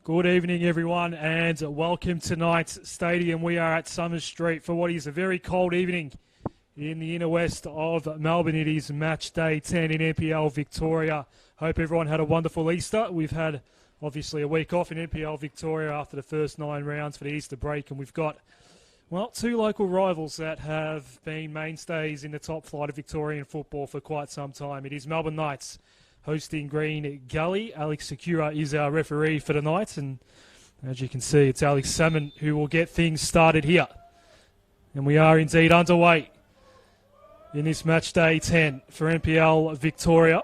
Good evening, everyone, and welcome to tonight's stadium. We are at Summers Street for what is a very cold evening in the inner west of Melbourne. It is match day 10 in NPL Victoria. Hope everyone had a wonderful Easter. We've had, obviously, a week off in NPL Victoria after the first 9 rounds for the Easter break, and we've got, well, 2 local rivals that have been mainstays in the top flight of Victorian football for quite some time. It is Melbourne Knights hosting Green Gully. Alex Secura is our referee for the night, and as you can see, it's Alex Salmon who will get things started here. And we are indeed underway in this match day 10 for NPL Victoria.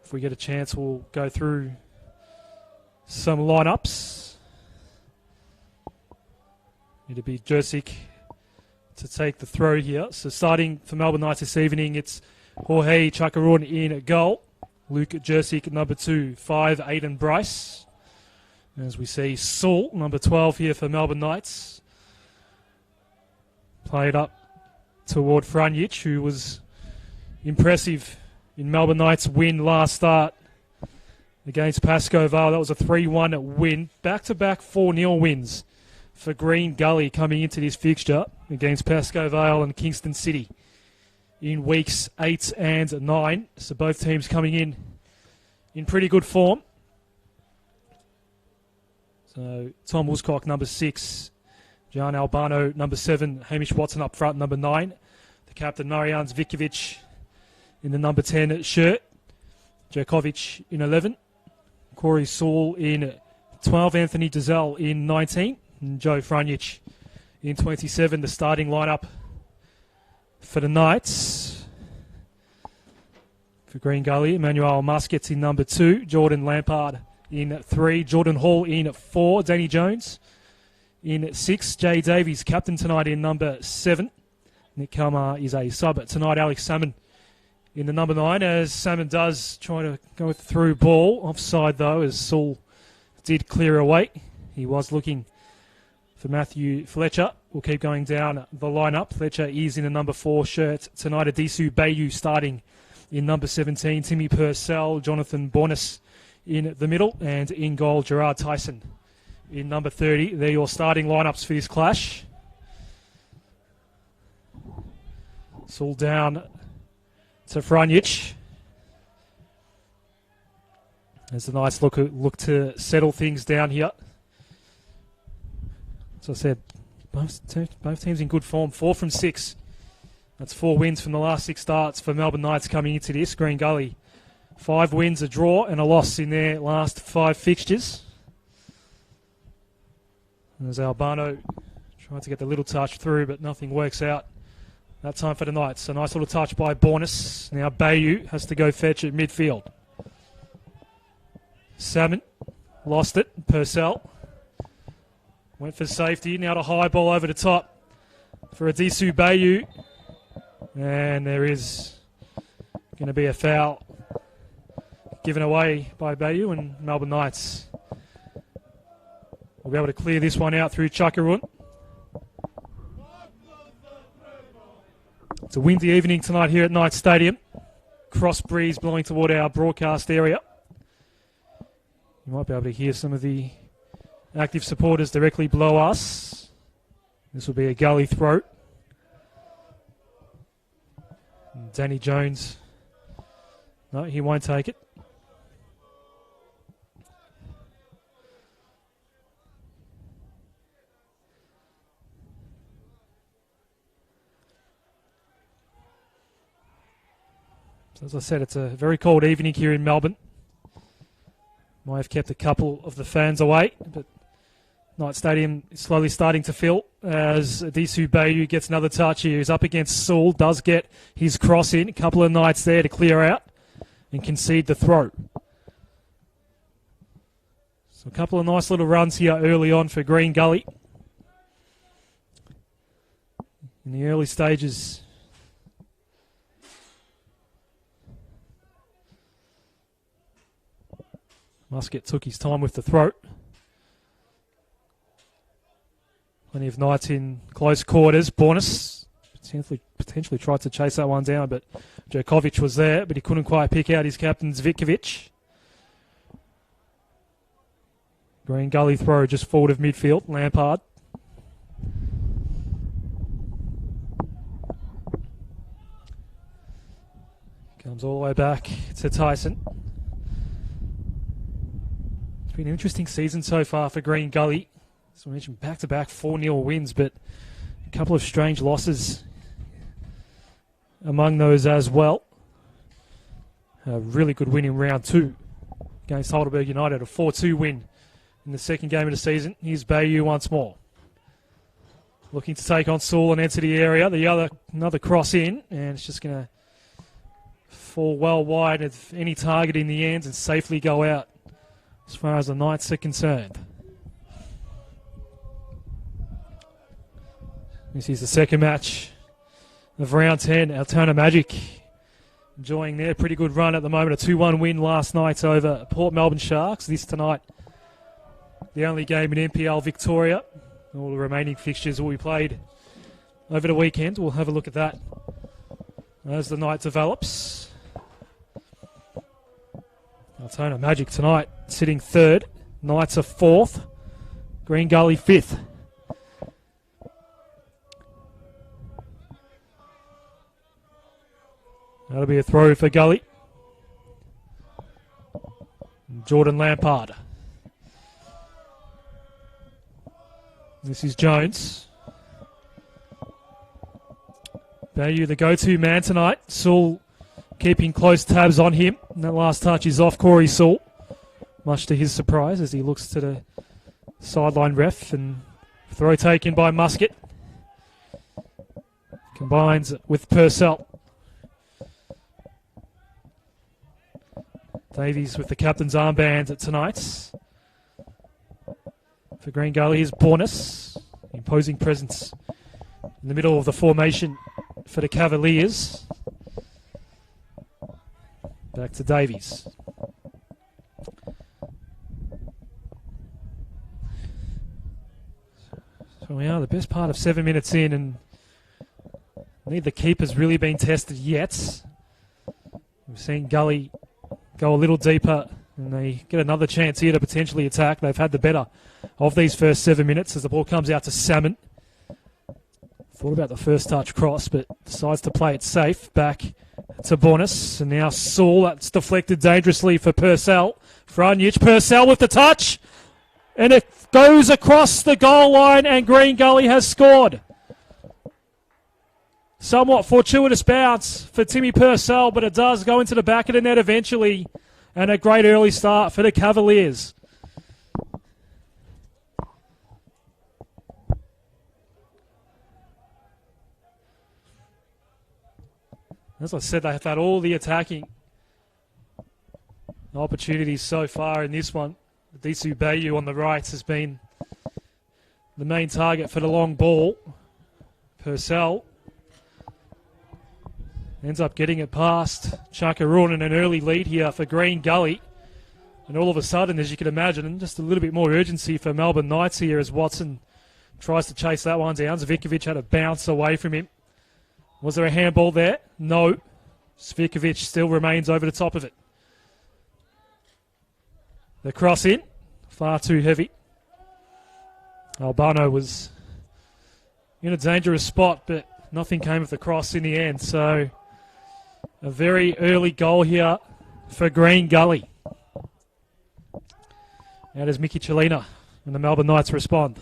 If we get a chance, we'll go through some lineups. It'll be Jersic to take the throw here. So starting for Melbourne Knights this evening, it's Jorge Chakarun in goal. Luke Jersic, number 2, 5, Aidan Bryce. As we see, Saul, number 12 here for Melbourne Knights. Played up toward Franjic, who was impressive in Melbourne Knights' win last start against Pascoe Vale. That was a 3-1 win. Back-to-back 4-0 wins for Green Gully coming into this fixture against Pascoe Vale and Kingston City in weeks 8 and 9. So both teams coming in pretty good form. So Tom Wooscock, number 6. John Albano, number 7. Hamish Watson up front, number 9. The captain, Marijan Zvikovic, in the number 10 shirt. Djokovic in 11. Corey Saul in 12. Anthony Dizelle in 19. And Joe Franjic in 27. The starting lineup for the Knights. For Green Gully, Emmanuel Muskets in number 2. Jordan Lampard in 3. Jordan Hall in 4. Danny Jones in 6. Jay Davies, captain tonight, in number 7. Nick Kalmar is a sub tonight. Alex Salmon in the number 9, as Salmon does try to go through ball. Offside, though, as Saul did clear away. He was looking for Matthew Fletcher. We'll keep going down the lineup. Fletcher is in the number 4 shirt tonight. Adisu Bayu starting in number 17. Timmy Purcell, Jonathan Bornis in the middle, and in goal, Gerard Tyson in number 30. They're your starting lineups for this clash. It's all down to Franjic. There's a nice look to settle things down here. As I said, both teams in good form. 4 from 6. That's 4 wins from the last 6 starts for Melbourne Knights coming into this. Green Gully, 5 wins, a draw, and a loss in their last 5 fixtures. As Albano tried to get the little touch through, but nothing works out that time for the Knights. A nice little touch by Bornis. Now Bayu has to go fetch at midfield. Salmon lost it. Purcell went for safety. Now to high ball over the top for Adisu Bayu. And there is going to be a foul given away by Bayu, and Melbourne Knights will be able to clear this one out through Chakarun. It's a windy evening tonight here at Knights Stadium. Cross breeze blowing toward our broadcast area. You might be able to hear some of the active supporters directly below us. This will be a Gully throw. And Danny Jones, no, he won't take it. So as I said, it's a very cold evening here in Melbourne. Might have kept a couple of the fans away, but Knight Stadium is slowly starting to fill as Adisu Bayu gets another touch here. He's up against Saul, does get his cross in. A couple of Knights there to clear out and concede the throw. So a couple of nice little runs here early on for Green Gully. In the early stages, Musket took his time with the throw. Plenty of Knights in close quarters. Bornis potentially tried to chase that one down, but Djokovic was there, but he couldn't quite pick out his captain, Zvikovic. Green Gully throw just forward of midfield. Lampard. Comes all the way back to Tyson. It's been an interesting season so far for Green Gully. As I mentioned, back-to-back 4-0 wins, but a couple of strange losses among those as well. A really good win in round 2 against Heidelberg United, a 4-2 win in the second game of the season. Here's Bayou once more. Looking to take on Saul and enter the area. Another cross in, and it's just going to fall well wide of any target in the end and safely go out as far as the Knights are concerned. This is the second match of round 10. Altona Magic enjoying their pretty good run at the moment. A 2-1 win last night over Port Melbourne Sharks. This tonight, the only game in NPL Victoria. All the remaining fixtures will be played over the weekend. We'll have a look at that as the night develops. Altona Magic tonight sitting third. Knights are fourth. Green Gully fifth. That'll be a throw for Gully. Jordan Lampard. This is Jones. Bayou the go-to man tonight. Saul keeping close tabs on him. And that last touch is off Corey Saul. Much to his surprise as he looks to the sideline ref. And throw taken by Muscat. Combines with Purcell. Davies with the captain's armband tonight. For Green Gully, here's Bornas. Imposing presence in the middle of the formation for the Cavaliers. Back to Davies. So we are the best part of 7 minutes in, and neither keeper's really been tested yet. We've seen Gully go a little deeper, and they get another chance here to potentially attack. They've had the better of these first 7 minutes as the ball comes out to Salmon. Thought about the first touch cross, but decides to play it safe. Back to Bornas, and now Saul. That's deflected dangerously for Purcell. Franjic, Purcell with the touch, and it goes across the goal line, and Green Gully has scored. Somewhat fortuitous bounce for Timmy Purcell, but it does go into the back of the net eventually. And a great early start for the Cavaliers. As I said, they've had all the attacking opportunities so far in this one. Disu Bayou on the right has been the main target for the long ball. Purcell ends up getting it past Chakarun, and an early lead here for Green Gully. And all of a sudden, as you can imagine, just a little bit more urgency for Melbourne Knights here as Watson tries to chase that one down. Zvikovic had a bounce away from him. Was there a handball there? No. Zvikovic still remains over the top of it. The cross in, far too heavy. Albano was in a dangerous spot, but nothing came of the cross in the end. So a very early goal here for Green Gully. Now does Mickey Chelina and the Melbourne Knights respond.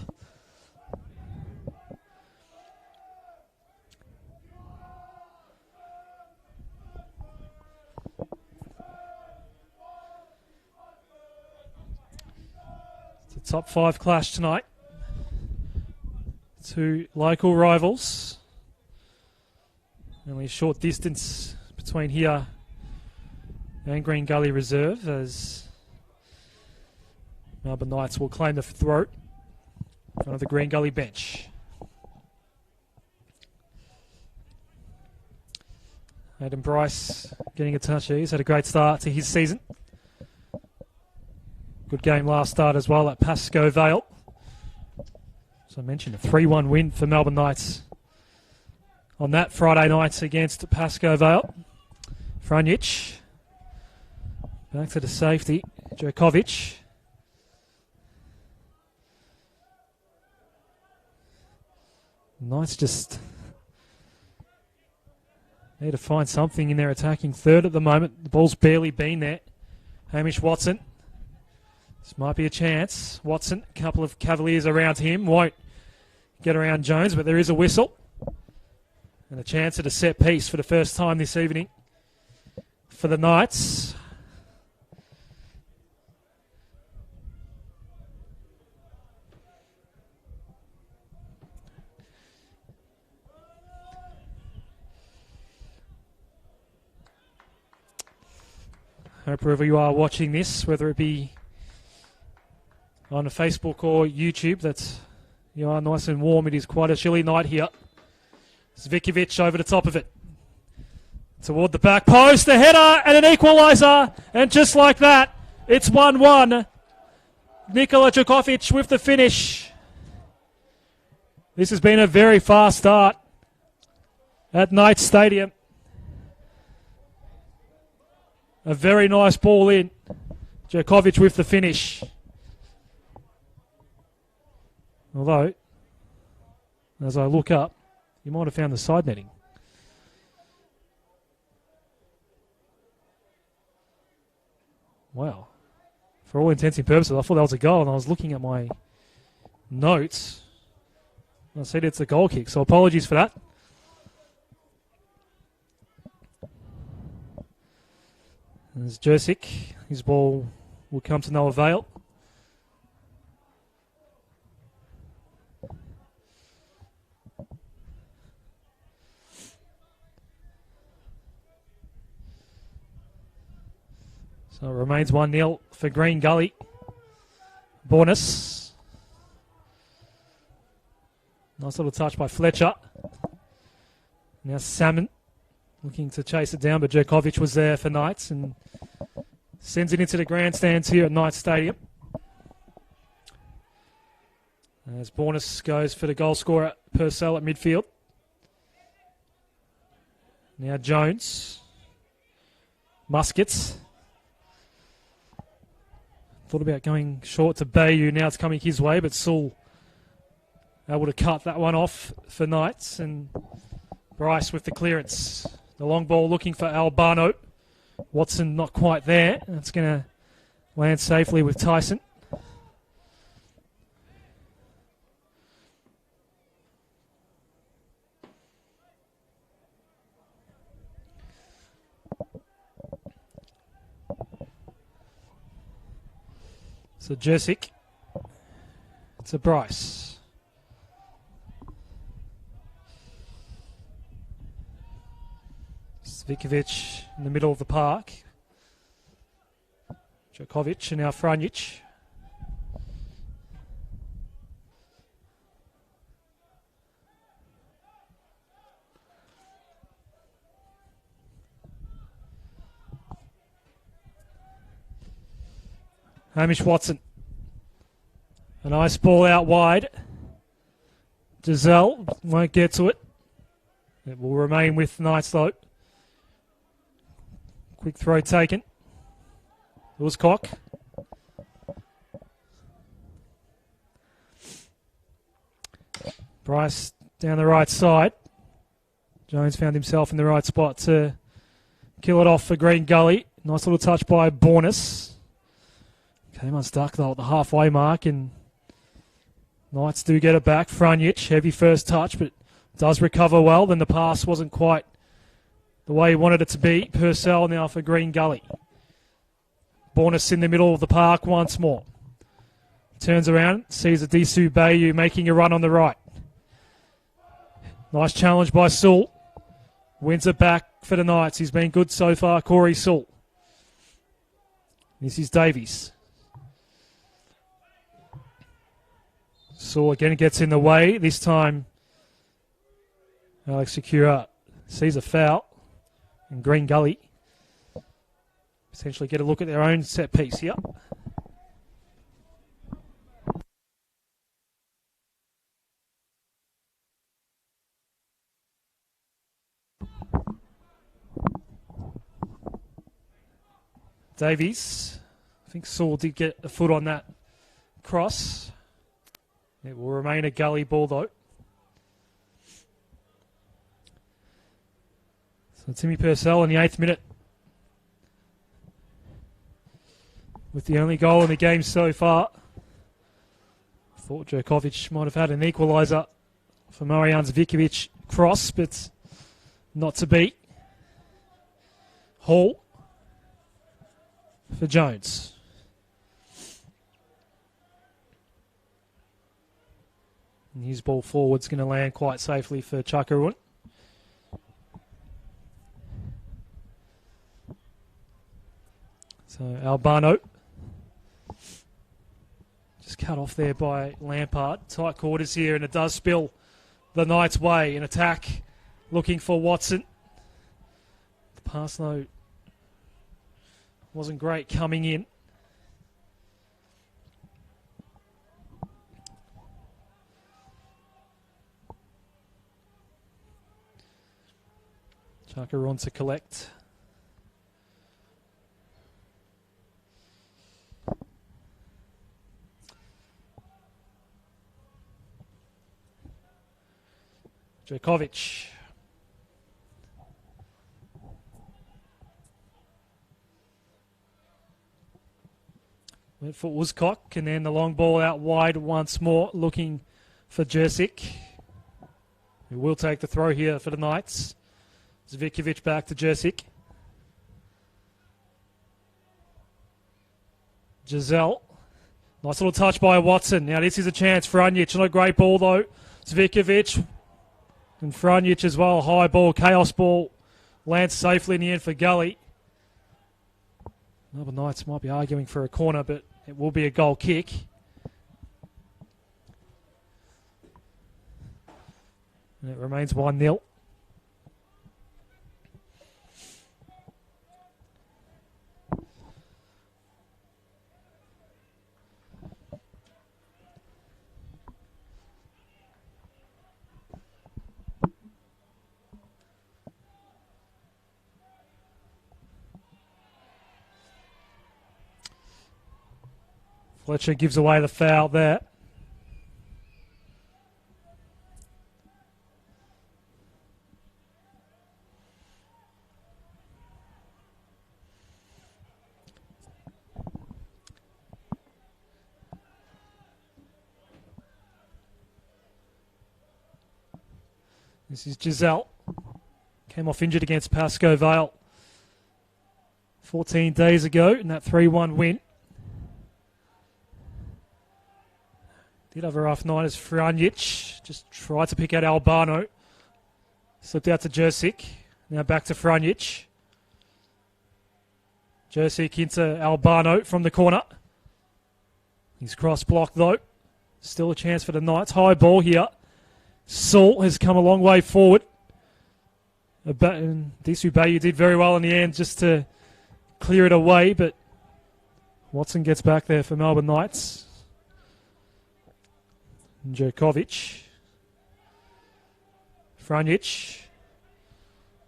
It's a top 5 clash tonight. Two local rivals. Only a short distance between here and Green Gully Reserve as Melbourne Knights will claim the throat in front of the Green Gully bench. Adam Bryce getting a touch here. He's had a great start to his season. Good game last start as well at Pascoe Vale. As I mentioned, a 3-1 win for Melbourne Knights on that Friday night against Pascoe Vale. Franjic. Back to the safety. Djokovic. Knights just need to find something in their attacking third at the moment. The ball's barely been there. Hamish Watson. This might be a chance. Watson, a couple of Cavaliers around him. Won't get around Jones, but there is a whistle. And a chance at a set piece for the first time this evening for the Knights. Hope wherever you are watching this, whether it be on Facebook or YouTube, that you are nice and warm. It is quite a chilly night here. Zvikovic over the top of it. Toward the back post, the header and an equaliser. And just like that, it's 1-1. Nikola Djokovic with the finish. This has been a very fast start at Knights Stadium. A very nice ball in. Djokovic with the finish. Although, as I look up, you might have found the side netting. Wow. For all intents and purposes, I thought that was a goal, and I was looking at my notes. I said it's a goal kick, so apologies for that. There's Jersic. His ball will come to no avail. So it remains 1-0 for Green Gully. Bonus. Nice little touch by Fletcher. Now Salmon looking to chase it down, but Djokovic was there for Knights and sends it into the grandstands here at Knights Stadium. As Bonus goes for the goal scorer, Purcell at midfield. Now Jones. Muskets. Thought about going short to Bayou. Now it's coming his way, but Sewell able to cut that one off for Knights. And Bryce with the clearance. The long ball looking for Albano. Watson not quite there. That's going to land safely with Tyson. So Jersic. It's a Bryce. Zvikovic in the middle of the park. Djokovic and now Franjic. Hamish Watson. A nice ball out wide. Giselle won't get to it. It will remain with Knights though. Quick throw taken. It was Cock. Bryce down the right side. Jones found himself in the right spot to kill it off for Green Gully. Nice little touch by Bornis. Came unstuck though at the halfway mark, and Knights do get it back. Franjic, heavy first touch, but does recover well. Then the pass wasn't quite the way he wanted it to be. Purcell now for Green Gully. Bornis in the middle of the park once more. Turns around, sees Adisu Bayou making a run on the right. Nice challenge by Sewell. Wins it back for the Knights. He's been good so far, Corey Sewell. This is Davies. Sewell again gets in the way. This time, Alex Secura sees a foul. And Green Gully essentially get a look at their own set piece here. Davies. I think Sewell did get a foot on that cross. It will remain a Gully ball though. So Timmy Purcell in the 8th minute, with the only goal in the game so far. Thought Djokovic might have had an equaliser for Marijan Zvikovic cross, but not to be. Hall for Jones. And his ball forward's going to land quite safely for Chakarun. So Albano just cut off there by Lampard. Tight quarters here, and it does spill the Knights' way. An attack looking for Watson. The pass, though, wasn't great coming in. Chakarun to collect. Djokovic. Went for Uzkok, and then the long ball out wide once more, looking for Jersic, who will take the throw here for the Knights. Zvikovic back to Jersic. Giselle. Nice little touch by Watson. Now this is a chance for Frunjic. Not a great ball though. Zvikovic and Frunjic as well. High ball, chaos ball. Lands safely in the end for Gully. Melbourne Knights might be arguing for a corner, but it will be a goal kick. And it remains 1-0. Fletcher gives away the foul there. This is Giselle. Came off injured against Pascoe Vale 14 days ago in that 3-1 win. Did have a rough night as Frunjic just tried to pick out Albano. Slipped out to Jersic. Now back to Frunjic. Jersic into Albano from the corner. He's cross-blocked though. Still a chance for the Knights. High ball here. Saul has come a long way forward. Disu Bayu did very well in the end just to clear it away, but Watson gets back there for Melbourne Knights. Djokovic. Frunjic.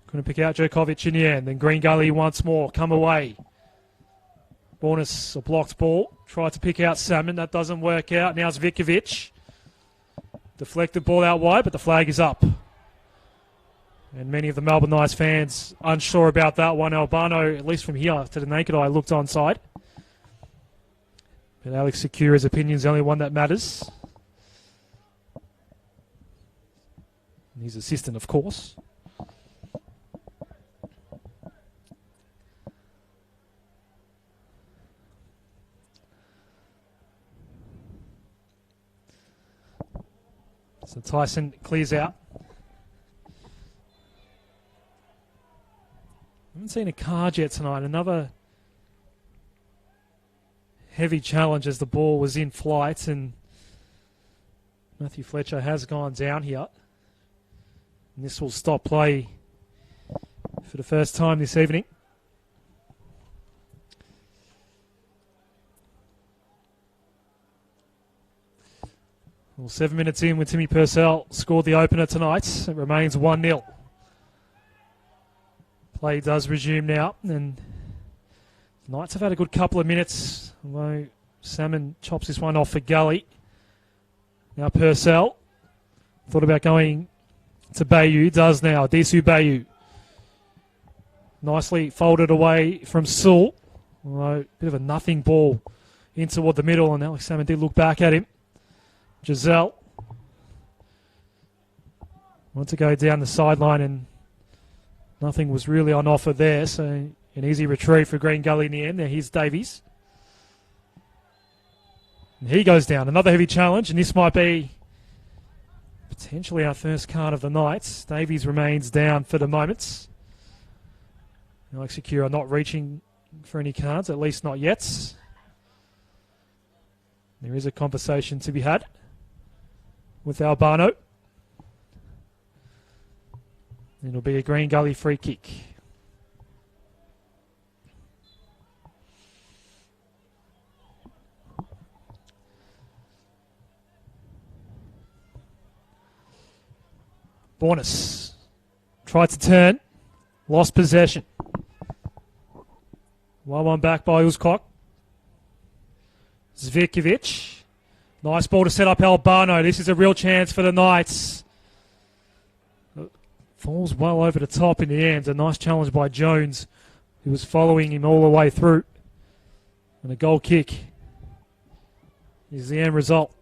Couldn't pick out Djokovic in the end. Then Green Gully once more. Come away. Bonus, a blocked ball. Tried to pick out Salmon. That doesn't work out. Now it's Zvikovic. Deflected ball out wide, but the flag is up. And many of the Melbourne Knights fans unsure about that one. Albano, at least from here to the naked eye, looked onside. But Alex Secura's opinion is the only one that matters. And his assistant, of course. So Tyson clears out. Haven't seen a card yet tonight. Another heavy challenge as the ball was in flight, and Matthew Fletcher has gone down here. And this will stop play for the first time this evening. Well, 7 minutes in with Timmy Purcell scored the opener tonight. It remains 1-0. Play does resume now, and the Knights have had a good couple of minutes, although Salmon chops this one off for Gully. Now Purcell thought about going to Bayu, does now. Disu Bayu. Nicely folded away from Sewell. Although, bit of a nothing ball in toward the middle, and Alex Salmon did look back at him. Giselle wants to go down the sideline, and nothing was really on offer there, so an easy retrieve for Green Gully in the end. There, here's Davies. And he goes down. Another heavy challenge, and this might be potentially our first card of the night. Davies remains down for the moment. Alex Secura not reaching for any cards, at least not yet. There is a conversation to be had with Albano. It'll be a Green Gully free kick. Bornas tried to turn, lost possession. 1-1 back by Uzkok. Zvikovic. Nice ball to set up Albano. This is a real chance for the Knights. Falls well over the top in the end. A nice challenge by Jones, who was following him all the way through. And a goal kick is the end result.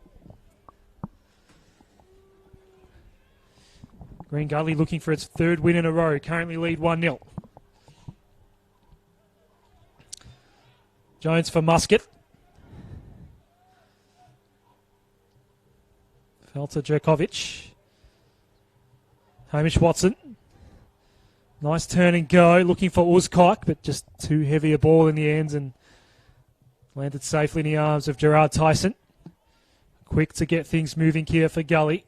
Green Gully looking for its third win in a row. Currently lead 1-0. Jones for Muscat. Fell to Jerkovic. Hamish Watson. Nice turn and go. Looking for Uzkok, but just too heavy a ball in the ends and landed safely in the arms of Gerard Tyson. Quick to get things moving here for Gully.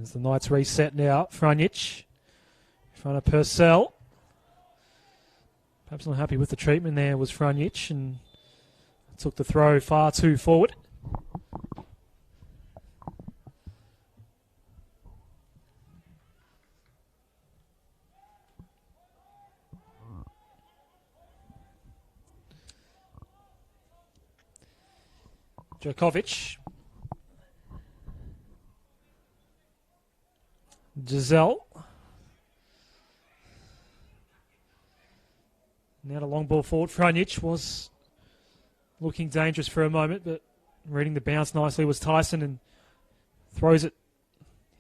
As the Knights reset now, Franic in front of Purcell. Perhaps not happy with the treatment there was Franic and took the throw far too forward. Djokovic. Giselle. Now the long ball forward. Franic was looking dangerous for a moment, but reading the bounce nicely was Tyson and throws it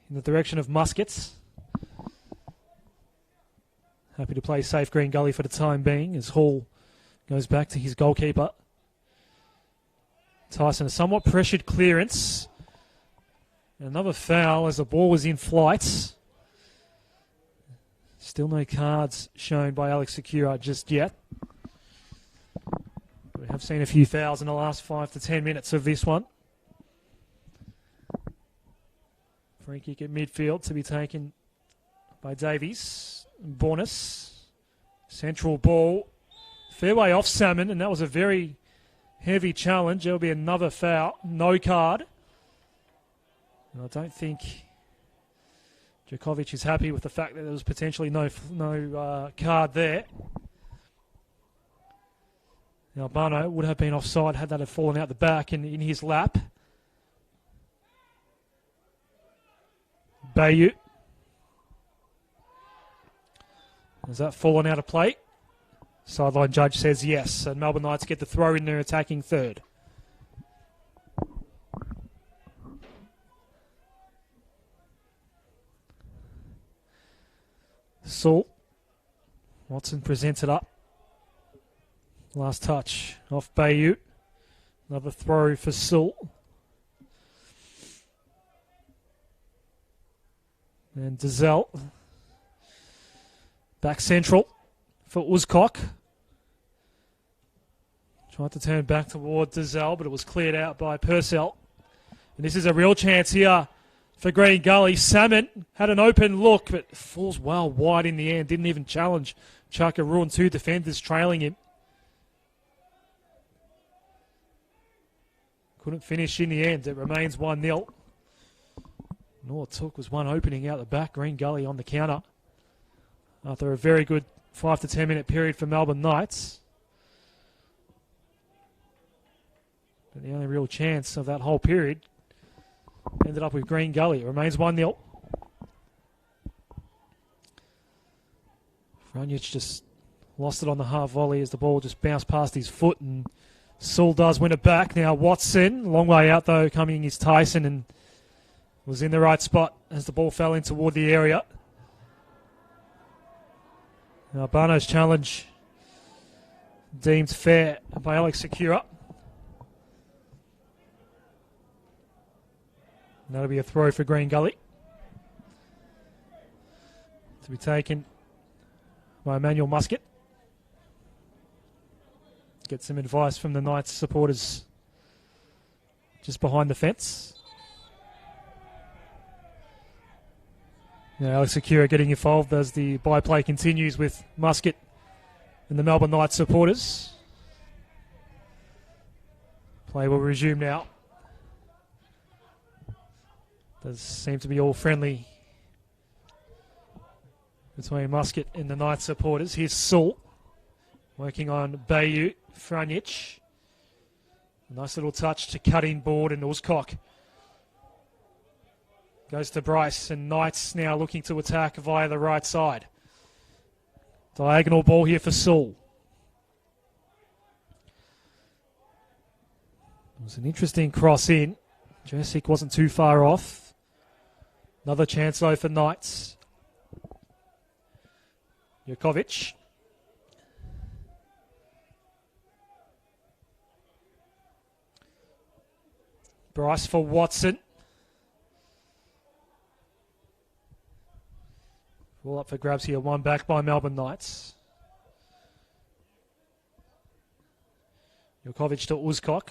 in the direction of Muskets. Happy to play safe Green Gully for the time being as Hall goes back to his goalkeeper. Tyson, a somewhat pressured clearance. Another foul as the ball was in flight. Still no cards shown by Alex Secura just yet. We have seen a few fouls in the last 5 to 10 minutes of this one. Free kick at midfield to be taken by Davies. Bornas. Central ball. Fairway off Salmon, and that was a very heavy challenge. There'll be another foul. No card. And I don't think Djokovic is happy with the fact that there was potentially no card there. Now, Albano would have been offside had that have fallen out the back and in his lap. Bayou. Has that fallen out of play? Sideline judge says yes, and Melbourne Knights get the throw in their attacking third. Saul. Watson presents it up. Last touch off Bayou. Another throw for Saul. And Dazelle. Back central for Uzkok. Tried to turn back toward Dazelle, but it was cleared out by Purcell. And this is a real chance here for Green Gully. Salmon had an open look, but falls well wide in the end. Didn't even challenge Chakaru, and two defenders trailing him. Couldn't finish in the end. It remains 1-0. And all it took was one opening out the back. Green Gully on the counter after a very good 5 to 10 minute period for Melbourne Knights. But the only real chance of that whole period Ended up with Green Gully. It remains 1-0. Frunich just lost it on the half volley as the ball just bounced past his foot, and Saul does win it back. Now Watson, long way out though, coming is Tyson, and was in the right spot as the ball fell in toward the area. Now Barno's challenge deemed fair by Alex Secura. That'll be a throw for Green Gully. To be taken by Emmanuel Muscat. Get some advice from the Knights supporters just behind the fence. Now Alex Secura getting involved as the byplay continues with Muscat and the Melbourne Knights supporters. Play will resume now. Does seem to be all friendly between Muscat and the Knights supporters. Here's Saul working on Bayou Frunich. Nice little touch to cut in board, and Uzcock goes to Bryce, and Knights now looking to attack via the right side. Diagonal ball here for Saul. It was an interesting cross in. Jessic wasn't too far off. Another chance though for Knights. Jukovic. Bryce for Watson. All up for grabs here. One back by Melbourne Knights. Jukovic to Uzcock.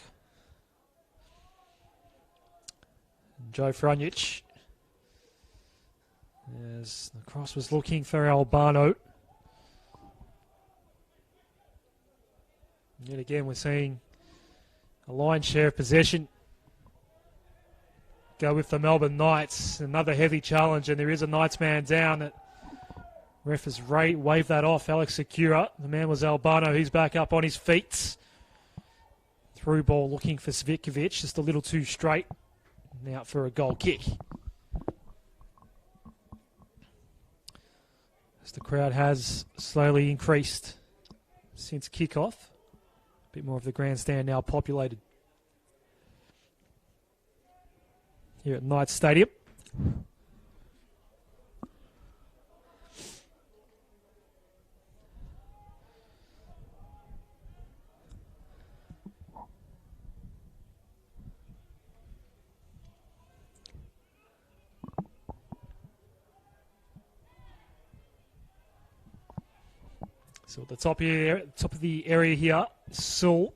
Joe Frunich. As the cross was looking for Albano. Yet again, we're seeing a lion's share of possession go with the Melbourne Knights. Another heavy challenge, and there is a Knights man down. That ref has waved that off. Alex Secura. The man was Albano. He's back up on his feet. Through ball looking for Svikovic. Just a little too straight. Out for a goal kick. As the crowd has slowly increased since kickoff. A bit more of the grandstand now populated here at Knights Stadium. So at the top of the area here, Saul.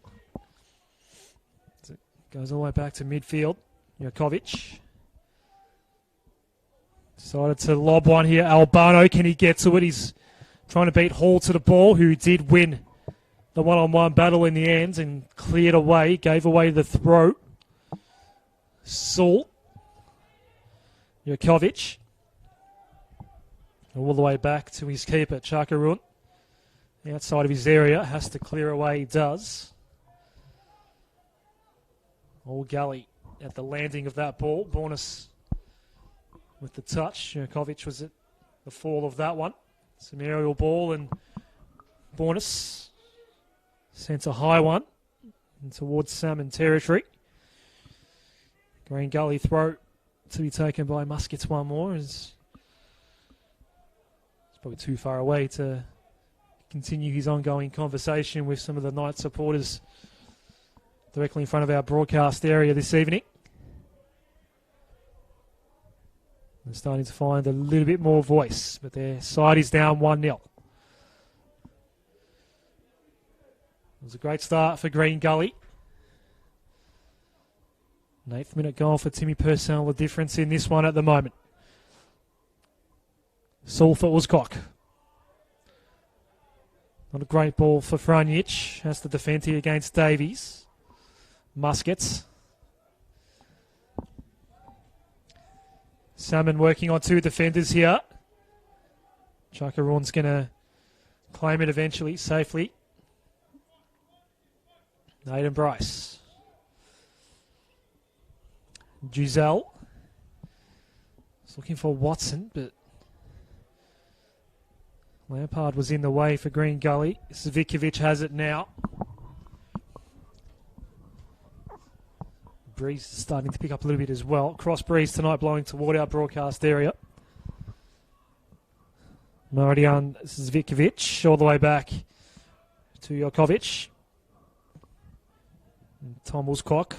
Goes all the way back to midfield. Jukovic. Decided to lob one here. Albano, can he get to it? He's trying to beat Hall to the ball, who did win the one-on-one battle in the end and cleared away, gave away the throw. Saul. Jukovic. All the way back to his keeper, Chakarun. Outside of his area, has to clear away, he does. All Gully at the landing of that ball. Bornas with the touch. Jukovic was at the fall of that one. Some aerial ball, and Bornas sent a high one towards Salmon territory. Green Gully throw to be taken by Muscats one more. It's probably too far away to continue his ongoing conversation with some of the Knights supporters directly in front of our broadcast area this evening. They're starting to find a little bit more voice, but their side is down 1-0. It was a great start for Green Gully. An 8th minute goal for Timmy Purcell, the difference in this one at the moment. Saul for Uzcock. Not a great ball for Frunich. Has to defend here against Davies. Muskets. Salmon working on two defenders here. Chakarun's going to claim it eventually, safely. Nathan Bryce. Giselle. Was looking for Watson, but Lampard was in the way for Green Gully. Zvikovic has it now. Breeze is starting to pick up a little bit as well. Cross breeze tonight blowing toward our broadcast area. Marijan Zvikovic all the way back to Jokovic. And Tom Wilscock.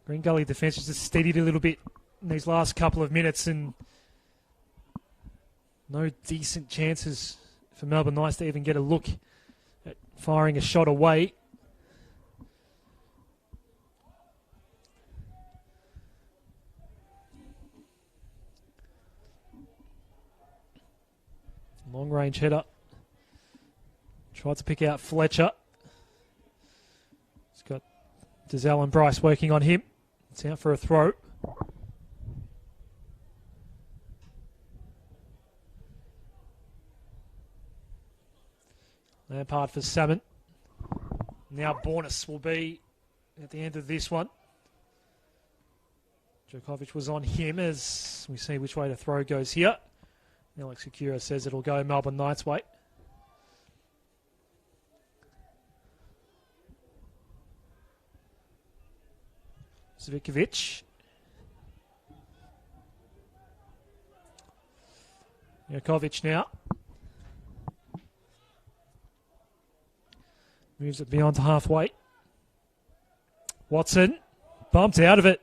Green Gully defence has just steadied a little bit in these last couple of minutes, and no decent chances for Melbourne Knights to even get a look at firing a shot away. Long range header. Tried to pick out Fletcher. He's got Dizelle and Bryce working on him. It's out for a throw. Lampard for Salmon. Now Bornas will be at the end of this one. Djokovic was on him as we see which way the throw goes here. Alex Akira says it'll go Melbourne Knights' way. Zvikovic. Jokovic now. Moves it beyond halfway. Watson bumped out of it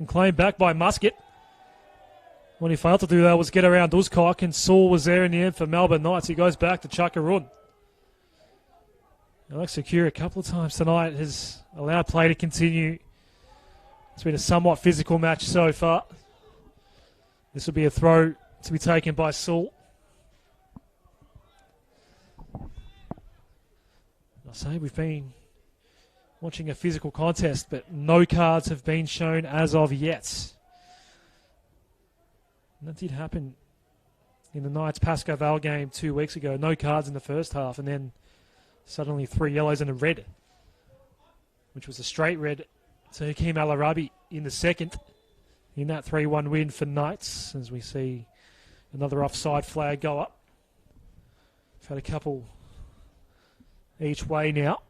and claimed back by Muscat. What he failed to do, though, was get around Uzcock, and Saul was there in the end for Melbourne Knights. He goes back to chuck a run. Alex Akira a couple of times tonight has allowed play to continue. It's been a somewhat physical match so far. This will be a throw to be taken by Saul. I'll say we've been watching a physical contest, but no cards have been shown as of yet. And that did happen in the Knights Pascoe Vale game 2 weeks ago. No cards in the first half, and then suddenly 3 yellows and a red, which was a straight red to Hakeem Al Arabi in the second in that 3-1 win for Knights, as we see another offside flag go up. We've had a couple each way now.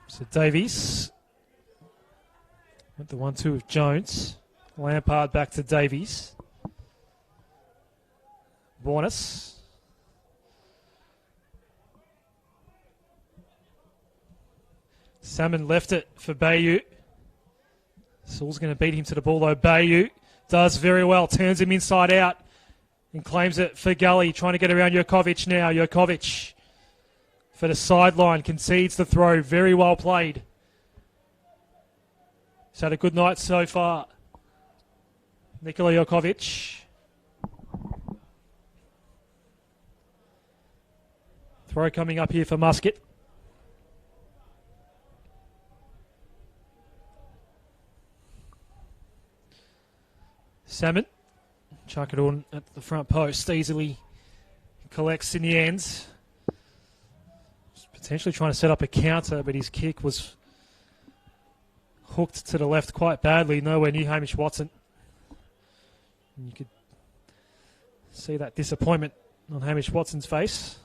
So Davies with the 1-2 of Jones. Lampard back to Davies. Bornas. Salmon left it for Bayou. Saul's going to beat him to the ball though. Bayou does very well. Turns him inside out and claims it for Gully. Trying to get around Jokovic now. Jokovic for the sideline, concedes the throw. Very well played. He's had a good night so far. Nikola Jokovic. Throw coming up here for Muscat. Salmon. Chuck it on at the front post. Easily collects in the end. Potentially trying to set up a counter, but his kick was hooked to the left quite badly, nowhere near Hamish Watson. And you could see that disappointment on Hamish Watson's face.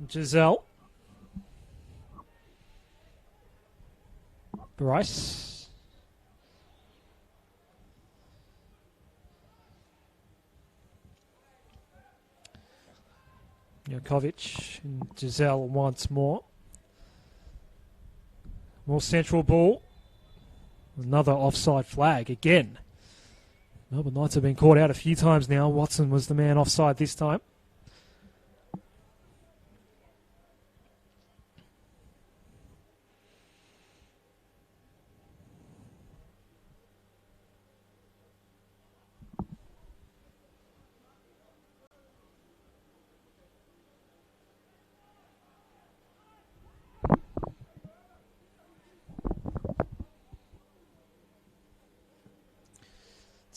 Giselle. Bryce. Jokovic and Giselle once more. More central ball. Another offside flag again. Melbourne Knights have been caught out a few times now. Watson was the man offside this time.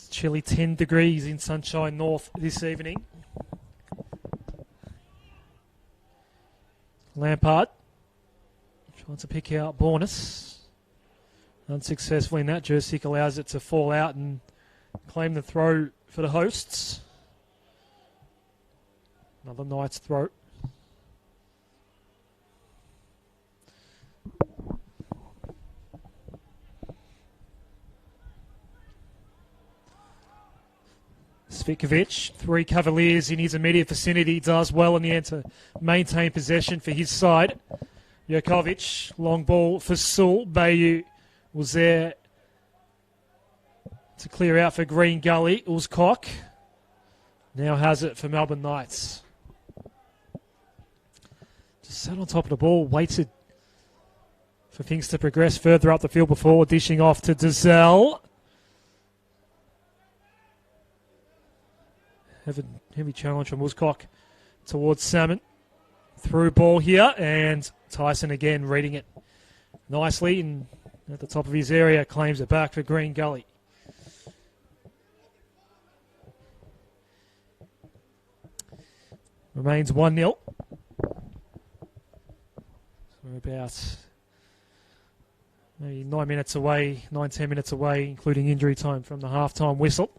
Chilly 10 degrees in Sunshine North this evening. Lampard trying to pick out Bornis. Unsuccessfully in that. Jersic allows it to fall out and claim the throw for the hosts. Another Knights throw. Zvikovic, 3 Cavaliers in his immediate vicinity, does well in the end to maintain possession for his side. Jokovic, long ball for Sewell. Bayu was there to clear out for Green Gully. Uzcock now has it for Melbourne Knights. Just sat on top of the ball, waited for things to progress further up the field before dishing off to Dazelle. Heavy challenge from Uzcock towards Salmon. Through ball here, and Tyson again reading it nicely and at the top of his area claims it back for Green Gully. Remains 1-0. We're about maybe 9 minutes away, 9-10 minutes away, including injury time from the halftime whistle.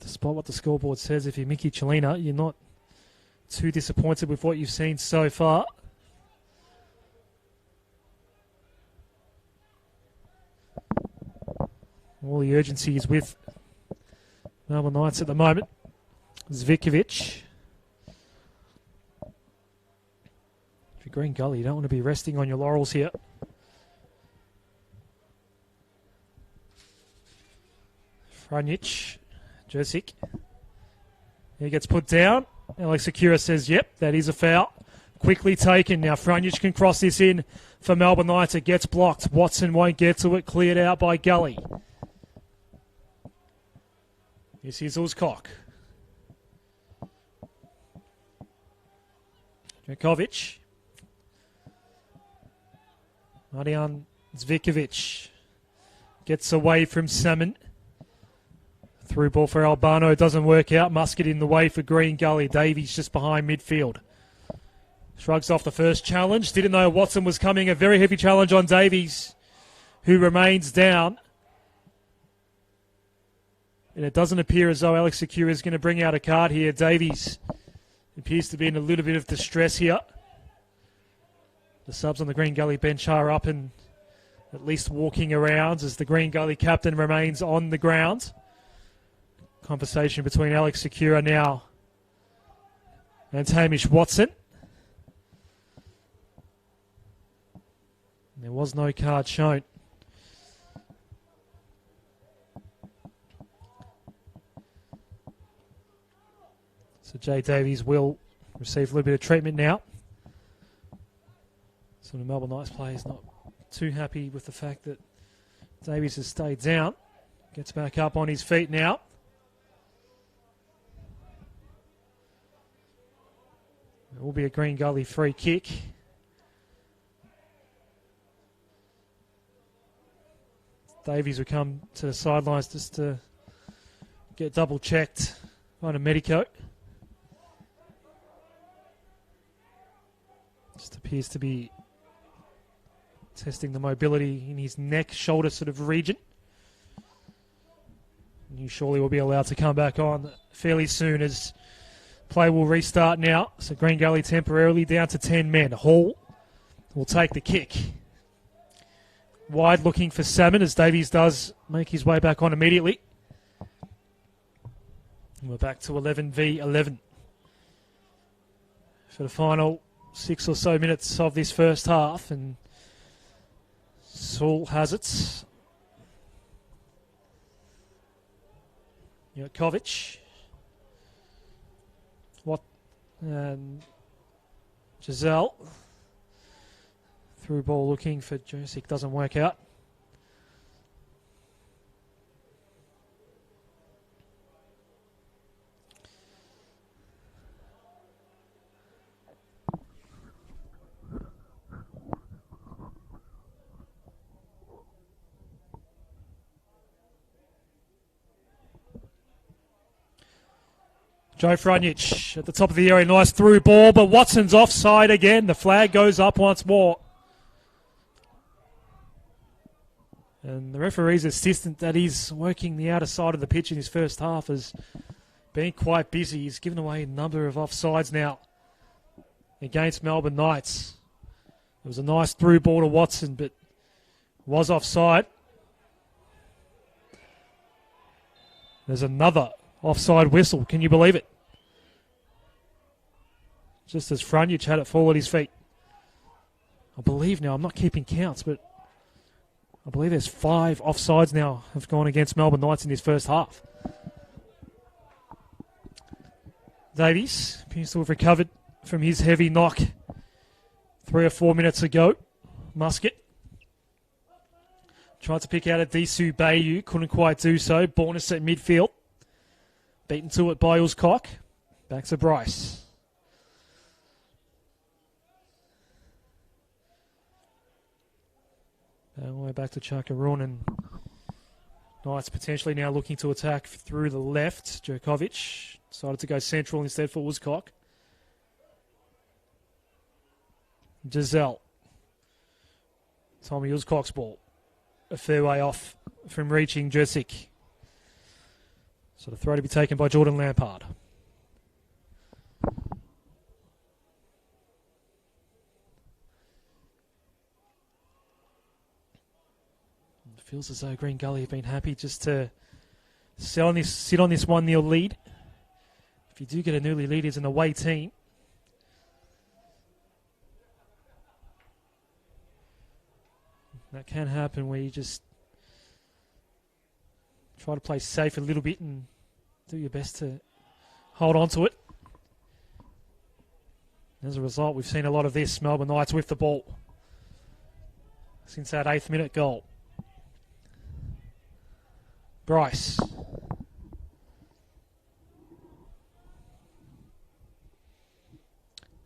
Despite what the scoreboard says, if you're Mickey Chelina, you're not too disappointed with what you've seen so far. All the urgency is with Melbourne Knights at the moment. Zvikovic. If you're Green Gully, you don't want to be resting on your laurels here. Franic. Jersic. He gets put down. Alex Akira says, yep, that is a foul. Quickly taken. Now Franic can cross this in for Melbourne Knights. It gets blocked. Watson won't get to it. Cleared out by Gully. This is Uzcock. Jokovic. Marijan Zvikovic gets away from Salmon. Through ball for Albano, doesn't work out. Musket in the way for Green Gully. Davies just behind midfield. Shrugs off the first challenge. Didn't know Watson was coming. A very heavy challenge on Davies, who remains down. And it doesn't appear as though Alex Secure is going to bring out a card here. Davies appears to be in a little bit of distress here. The subs on the Green Gully bench are up and at least walking around as the Green Gully captain remains on the ground. Conversation between Alex Secura now and Hamish Watson. There was no card shown. So Jay Davies will receive a little bit of treatment now. So the Melbourne Knights player is not too happy with the fact that Davies has stayed down. Gets back up on his feet now. It will be a Green Gully free kick. Davies will come to the sidelines just to get double checked on a medico. Just appears to be testing the mobility in his neck, shoulder sort of region. And you surely will be allowed to come back on fairly soon as play will restart now. So Green Gully temporarily down to 10 men. Hall will take the kick. Wide looking for Salmon as Davies does make his way back on immediately. And we're back to 11 v 11. for the final 6 or so minutes of this first half, and Saul has it. Jokovic. What? And Giselle. Through ball looking for Josic, doesn't work out. Joe Frunich at the top of the area, nice through ball, but Watson's offside again. The flag goes up once more. And the referee's assistant that is working the outer side of the pitch in his first half has been quite busy. He's given away a number of offsides now against Melbourne Knights. It was a nice through ball to Watson, but was offside. There's another offside whistle. Can you believe it? Just as Frunich had it fall at his feet. I believe now, I'm not keeping counts, but I believe there's 5 offsides now have gone against Melbourne Knights in this first half. Davies appears to have recovered from his heavy knock 3 or 4 minutes ago. Musket tried to pick out a Disu Bayu, couldn't quite do so. Bornus at midfield. Beaten to it by Uzcock. Back to Bryce. All the way back to Chakaroon, and Knights potentially now looking to attack through the left. Jokovic decided to go central instead for Uzcock. Giselle. Tommy Uzcock's ball. A fair way off from reaching Jessic. So the throw to be taken by Jordan Lampard. It feels as though Green Gully have been happy just to sit on this 1-0 lead. If you do get an early lead as an away team, that can happen where you just try to play safe a little bit and do your best to hold on to it. As a result, we've seen a lot of this. Melbourne Knights with the ball since that 8th minute goal. Bryce.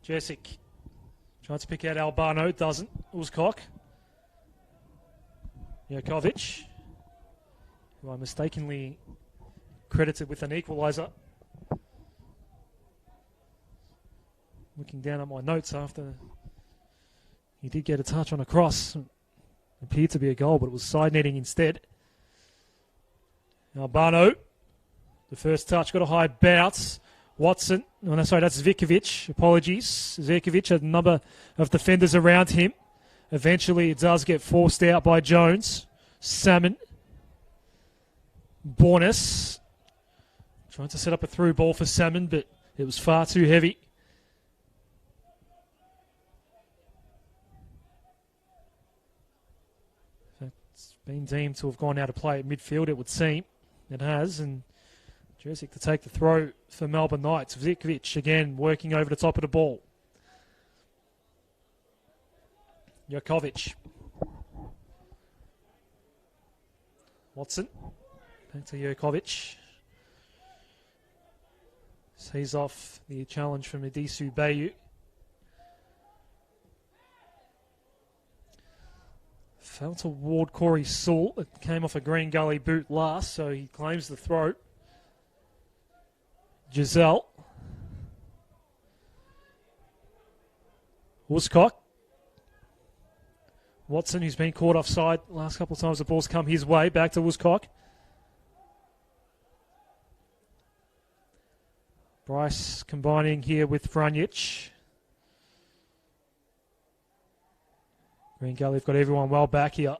Jessic tries to pick out Albano, doesn't. Uzcock. Jokovic, who I mistakenly credited with an equaliser. Looking down at my notes after he did get a touch on a cross. It appeared to be a goal, but it was side netting instead. Albano, the first touch, got a high bounce. Watson, oh no, sorry, that's Zvikovic. Apologies. Zvikovic had a number of defenders around him. Eventually, it does get forced out by Jones. Salmon. Bornus. Trying to set up a through ball for Salmon, but it was far too heavy. It's been deemed to have gone out of play at midfield, it would seem. It has, and Jessic to take the throw for Melbourne Knights. Zvikovic again working over the top of the ball. Jokovic. Watson. Back to Jokovic. Sees off the challenge from Adisu Bayu. Fell toward Corey Sewell. It came off a Green Gully boot last, so he claims the throw. Giselle. Uzcock. Watson, who's been caught offside last couple of times the ball's come his way. Back to Uzcock. Bryce combining here with Frunich. Green Gully have got everyone well back here.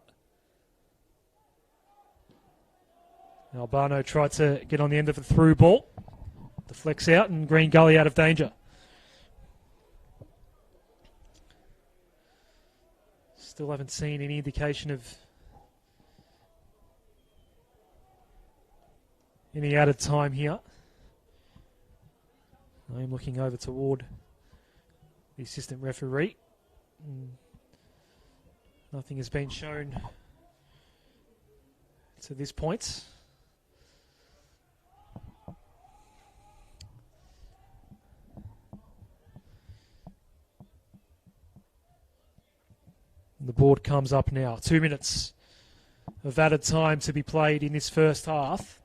Albano tried to get on the end of the through ball. Deflects out and Green Gully out of danger. Still haven't seen any indication of any added time here. I'm looking over toward the assistant referee. Nothing has been shown to this point. The board comes up now. 2 minutes of added time to be played in this first half.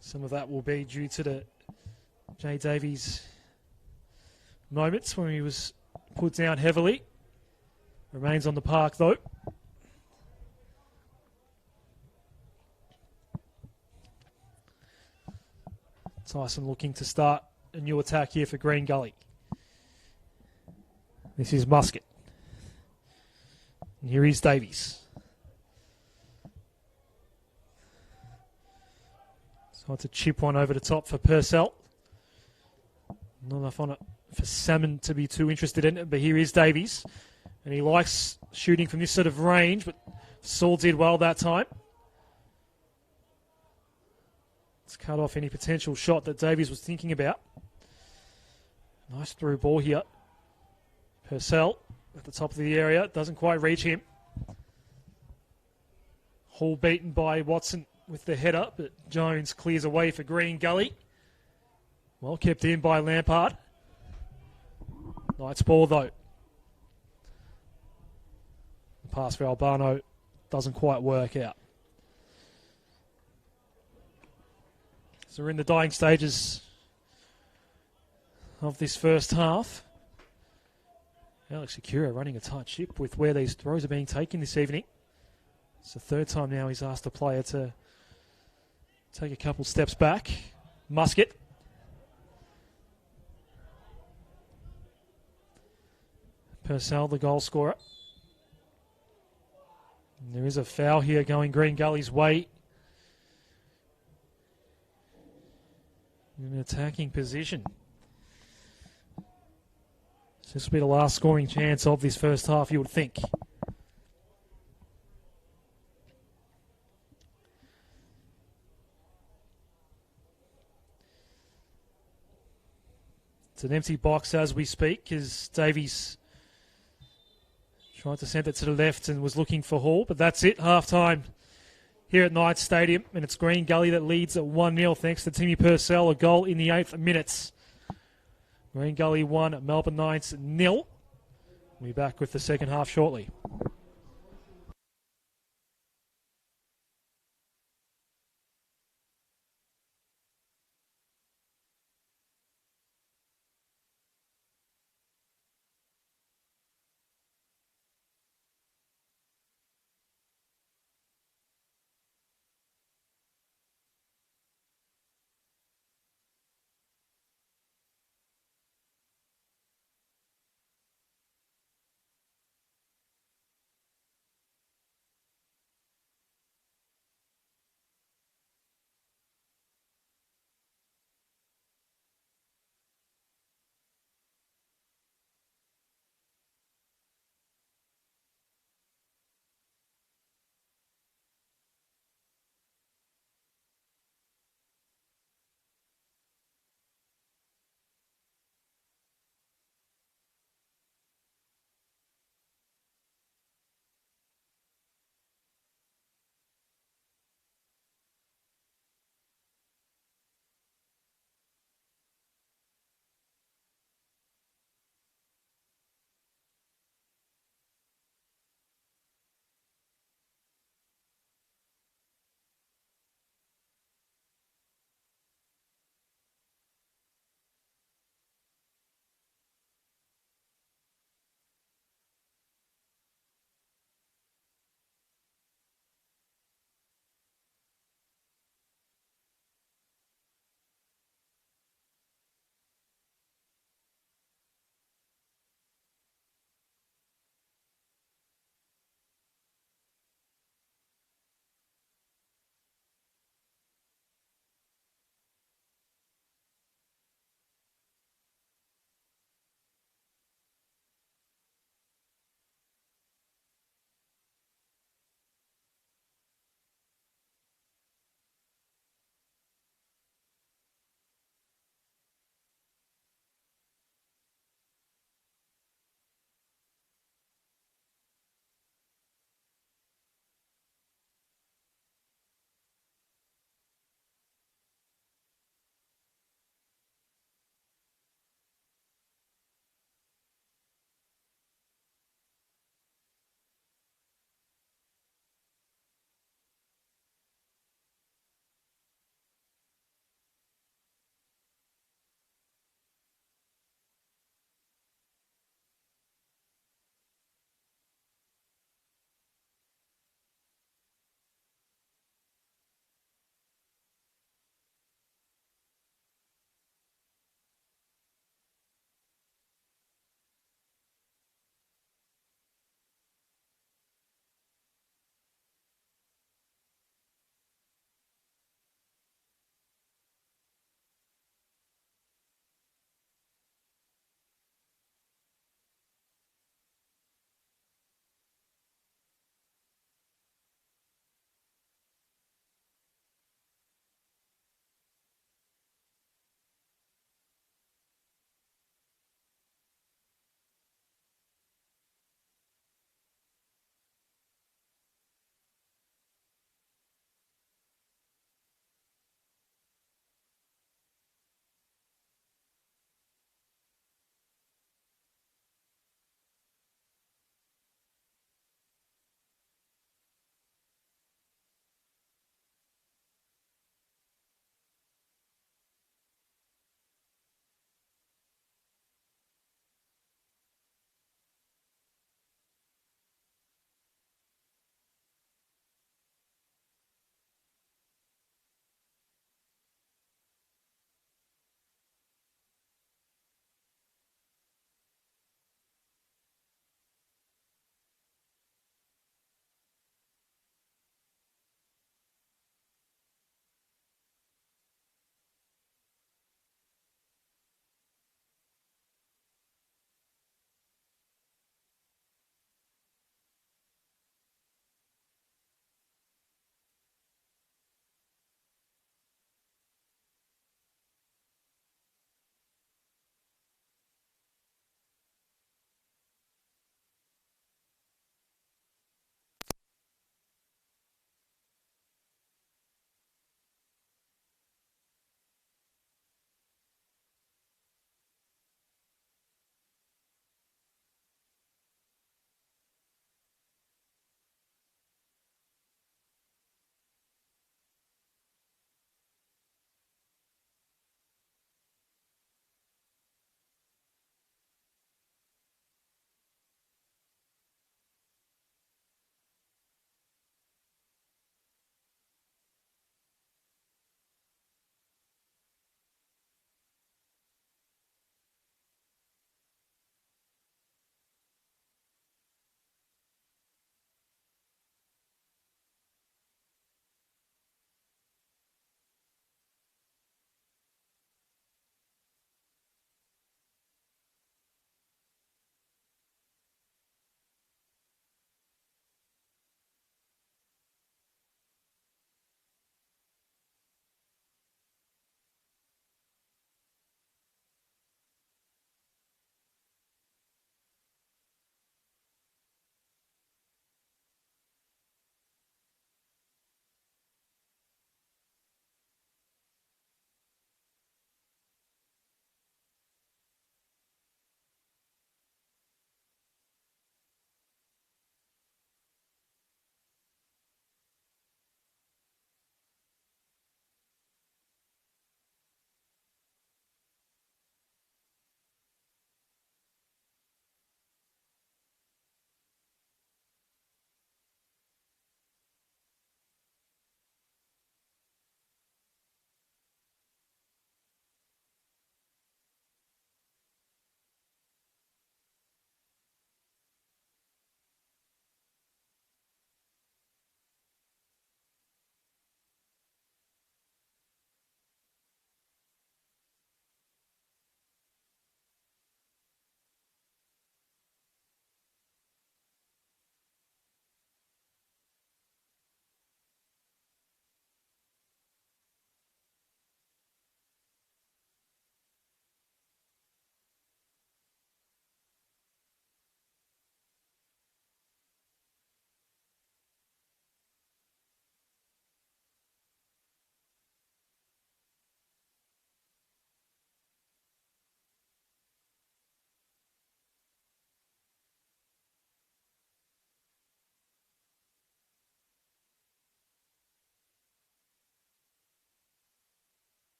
Some of that will be due to the Jay Davies moments when he was put down heavily. Remains on the park though. Tyson looking to start a new attack here for Green Gully. This is Muscat. And here is Davies. So it's a chip one over the top for Purcell. Not enough on it for Salmon to be too interested in it, but here is Davies. And he likes shooting from this sort of range, but Saul did well that time. Let's cut off any potential shot that Davies was thinking about. Nice through ball here. Purcell at the top of the area, doesn't quite reach him. Hall beaten by Watson with the header, but Jones clears away for Green Gully. Well kept in by Lampard. Nice ball though. The pass for Albano doesn't quite work out. So we're in the dying stages of this first half. Alex Akira running a tight ship with where these throws are being taken this evening. It's the third time now he's asked the player to take a couple steps back. Muscat. Purcell, the goal scorer. And there is a foul here going Green Gully's way. In an attacking position. So this will be the last scoring chance of this first half, you would think. It's an empty box as we speak as Davies tried to send it to the left and was looking for Hall, but that's it, half-time here at Knights Stadium, and it's Green Gully that leads at 1-0 thanks to Timmy Purcell, a goal in the 8th minute. Green Gully 1, Melbourne Knights 0. We'll be back with the second half shortly.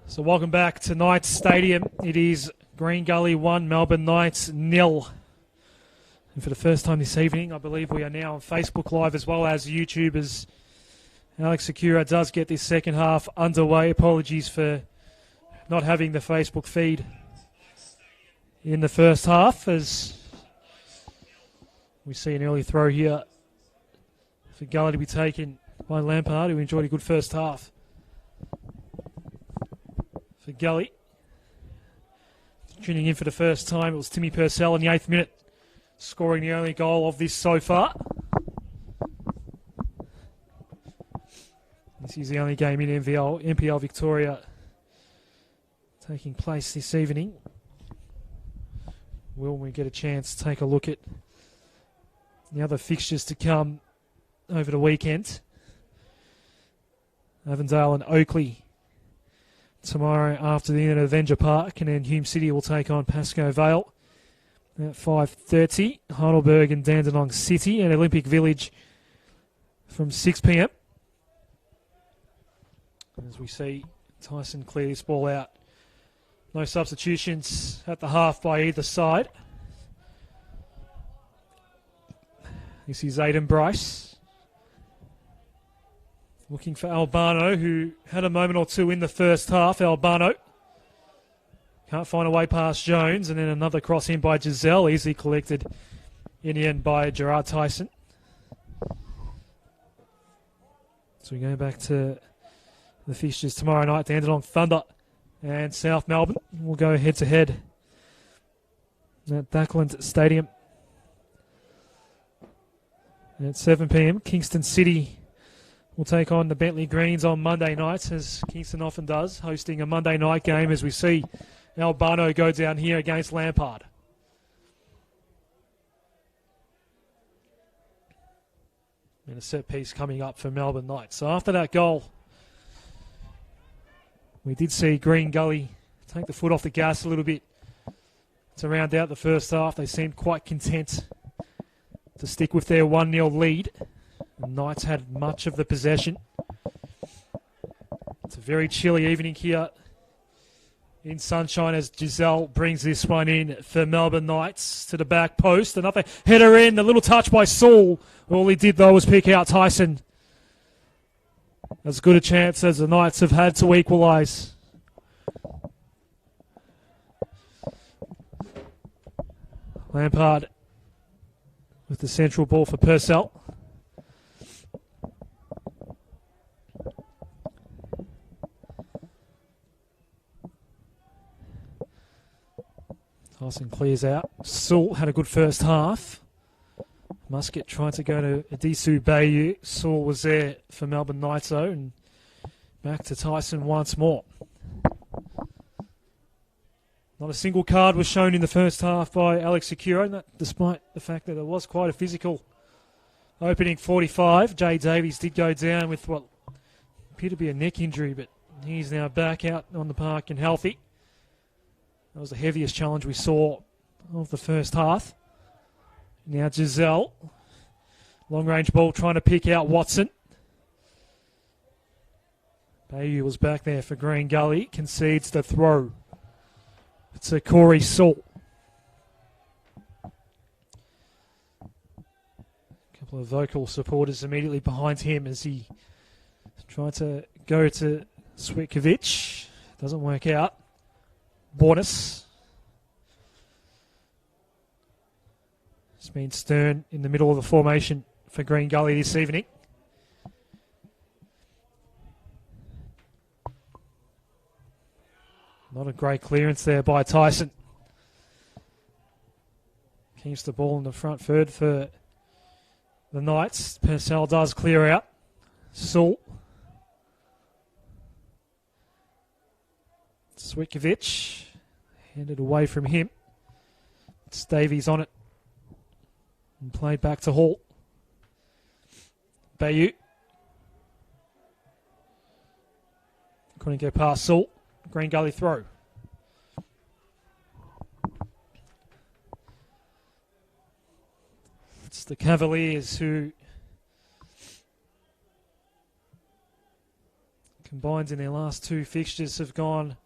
So welcome back to Knights Stadium. It is Green Gully 1, Melbourne Knights 0. And for the first time this evening, I believe we are now on Facebook Live as well as YouTube, as Alex Secura does get this second half underway. Apologies for not having the Facebook feed in the first half, as we see an early throw here for Gully to be taken by Lampard, who enjoyed a good first half. For Gully, tuning in for the first time, it was Timmy Purcell in the 8th minute, scoring the only goal of this so far. This is the only game in NPL Victoria taking place this evening. Will we get a chance to take a look at the other fixtures to come over the weekend? Avondale and Oakley tomorrow after the end of Avenger Park, and then Hume City will take on Pascoe Vale at 5:30. Heidelberg and Dandenong City and Olympic Village from 6 p.m. As we see Tyson clear this ball out. No substitutions at the half by either side. This is Aidan Bryce looking for Albano, who had a moment or two in the first half. Albano can't find a way past Jones, and then another cross in by Giselle, easily collected in the end by Gerard Tyson. So we go back to the fixtures tomorrow night. Dandenong Thunder and South Melbourne will go head to head at Dockland Stadium. And at 7 p.m, Kingston City will take on the Bentley Greens on Monday nights, as Kingston often does, hosting a Monday night game, as we see Albano go down here against Lampard. And a set piece coming up for Melbourne Knights. So after that goal, we did see Green Gully take the foot off the gas a little bit to round out the first half. They seemed quite content to stick with their 1-0 lead. The Knights had much of the possession. It's a very chilly evening here in sunshine, as Giselle brings this one in for Melbourne Knights to the back post. Another header in, a little touch by Saul. All he did, though, was pick out Tyson. As good a chance as the Knights have had to equalise. Lampard with the central ball for Purcell. Tyson clears out. Saul had a good first half. Muscat tried to go to Adisu Bayu. Saul was there for Melbourne Knights, though, and back to Tyson once more. Not a single card was shown in the first half by Alex Secura, and that despite the fact that it was quite a physical opening 45. Jay Davies did go down with what appeared to be a neck injury, but he's now back out on the park and healthy. That was the heaviest challenge we saw of the first half. Now Giselle, long-range ball trying to pick out Watson. Bayu was back there for Green Gully, concedes the throw. It's a Corey Saul. A couple of vocal supporters immediately behind him as he tried to go to Switkovic. Doesn't work out. Bornis. It's been Stern in the middle of the formation for Green Gully this evening. Not a great clearance there by Tyson. Keeps the ball in the front third for the Knights. Purcell does clear out. Saul. Switkovic. Handed away from him. It's Davies on it. And played back to Hall. Bayu. Couldn't go past Saul. Green Gully throw. It's the Cavaliers who combined in their last 2 fixtures have gone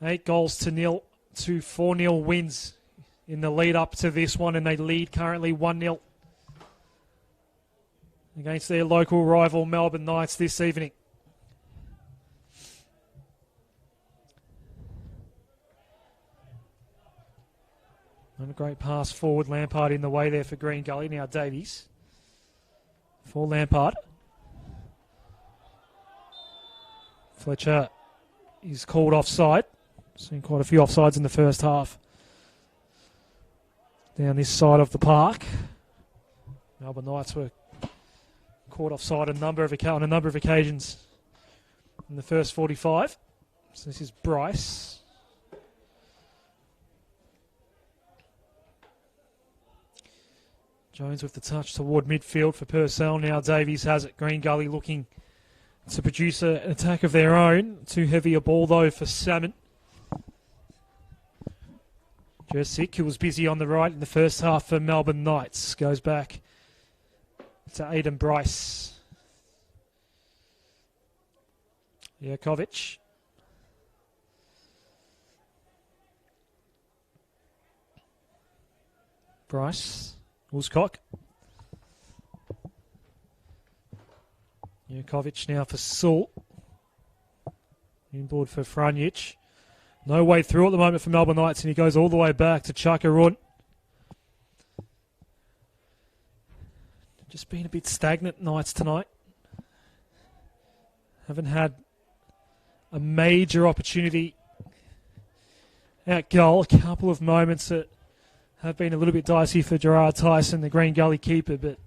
8 goals to nil to 4-0 wins in the lead up to this one, and they lead currently 1-0 against their local rival Melbourne Knights this evening. And a great pass forward, Lampard in the way there for Green Gully. Now Davies for Lampard. Fletcher is called offside. Seen quite a few offsides in the first half down this side of the park. Melbourne Knights were caught offside on a number of occasions in the first 45. So this is Bryce. Jones with the touch toward midfield for Purcell. Now Davies has it. Green Gully looking to produce an attack of their own. Too heavy a ball though for Salmon. Jersic, who was busy on the right in the first half for Melbourne Knights, goes back to Aiden Bryce. Jakovic. Bryce. Woolscock. Jakovic now for Sewell. Inboard for Franjic. No way through at the moment for Melbourne Knights, and he goes all the way back to Chakarun. Just been a bit stagnant, Knights, tonight. Haven't had a major opportunity at goal. A couple of moments that have been a little bit dicey for Gerard Tyson, the Green Gully keeper, but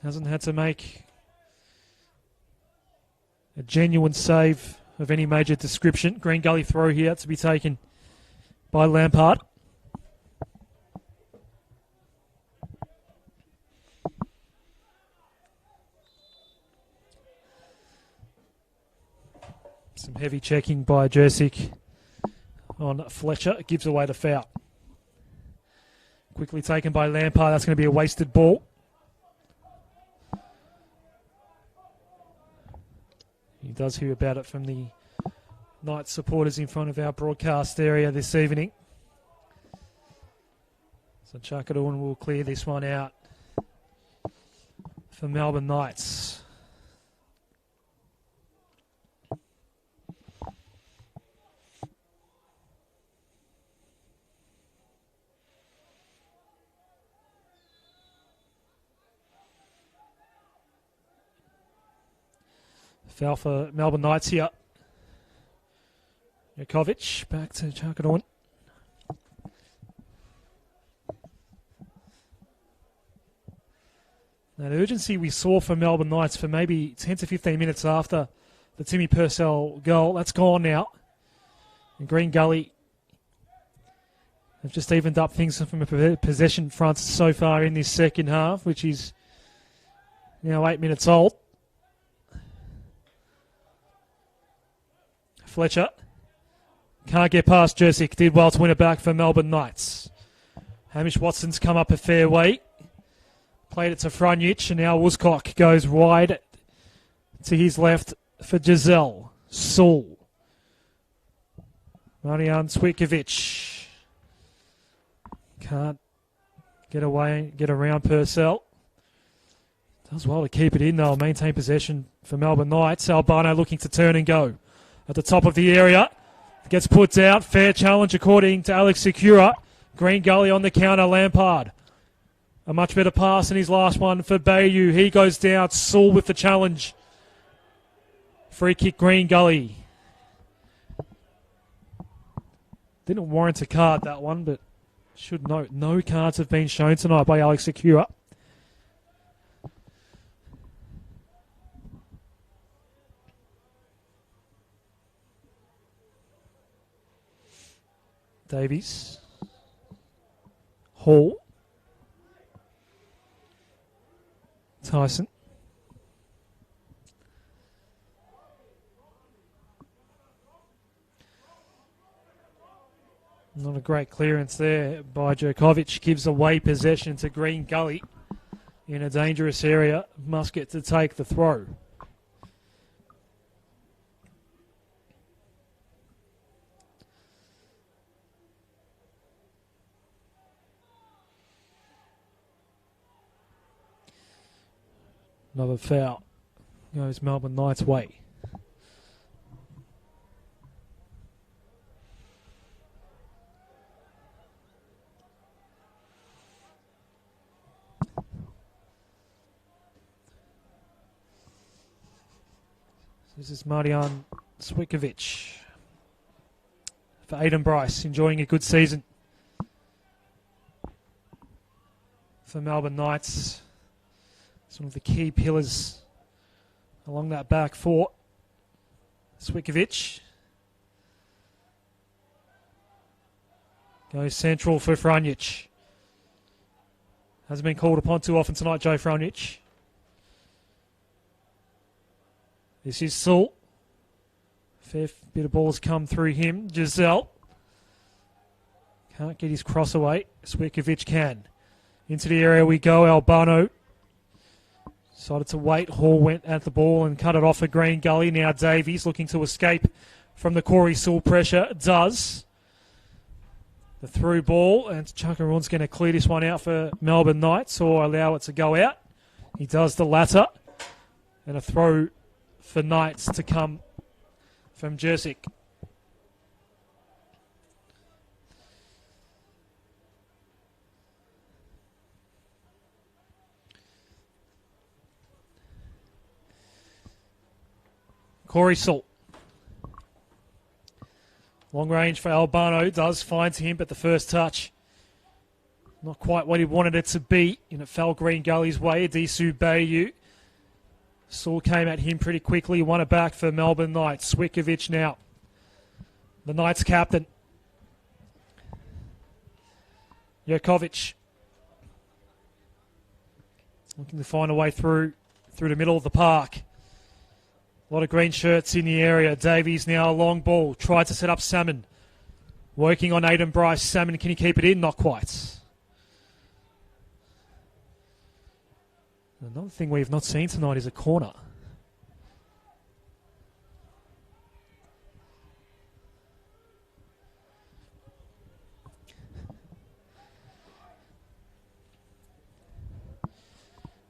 hasn't had to make a genuine save of any major description. Green Gully throw here to be taken by Lampard. Some heavy checking by Jersic on Fletcher. It gives away the foul. Quickly taken by Lampard. That's going to be a wasted ball. He does hear about it from the Knights supporters in front of our broadcast area this evening. So Chakadorn will clear this one out for Melbourne Knights. Foul for Melbourne Knights here. Jakovic back to Chakadorn. That urgency we saw from Melbourne Knights for maybe 10 to 15 minutes after the Timmy Purcell goal, that's gone now. And Green Gully have just evened up things from a possession front so far in this second half, which is now 8 minutes old. Fletcher can't get past Jersic. Did well to win it back for Melbourne Knights. Hamish Watson's come up a fair way. Played it to Franjic, and now Woolscock goes wide to his left for Giselle. Saul. Marian Cvitkovic. Can't get away, get around Purcell. Does well to keep it in though. Maintain possession for Melbourne Knights. Albano looking to turn and go. At the top of the area. Gets put down. Fair challenge according to Alex Secura. Green Gully on the counter. Lampard. A much better pass in his last one for Bayou. He goes down. Saul with the challenge. Free kick Green Gully. Didn't warrant a card, that one, but should note no cards have been shown tonight by Alex Secura. Davies. Hall. Tyson. Not a great clearance there by Djokovic. Gives away possession to Green Gully in a dangerous area. Musket to take the throw. Another foul. Goes Melbourne Knights' way. This is Marjan Swikovic for Aiden Bryce, enjoying a good season for Melbourne Knights. It's one of the key pillars along that back four. Swikovic goes central for Franjic. Hasn't been called upon too often tonight, Joe Franjic. This is Sewell. Fair bit of balls come through him. Giselle can't get his cross away. Swikovic can. Into the area we go. Albano decided to wait. Hall went at the ball and cut it off a Green Gully. Now Davies looking to escape from the Corey Sewell pressure. Does. The through ball, and Chuckaroon's going to clear this one out for Melbourne Knights or allow it to go out. He does the latter. And a throw for Knights to come from Jersic. Corey Sewell. Long range for Albano. Does finds him, but the first touch not quite what he wanted it to be, and it fell Green Gully's way. Adisu Bayu. Sewell came at him pretty quickly. Won it back for Melbourne Knights. Swikovic now. The Knights captain. Jokovic. Looking to find a way through the middle of the park. A lot of green shirts in the area. Davies now a long ball. Tried to set up Salmon. Working on Aiden Bryce. Salmon, can he keep it in? Not quite. Another thing we've not seen tonight is a corner.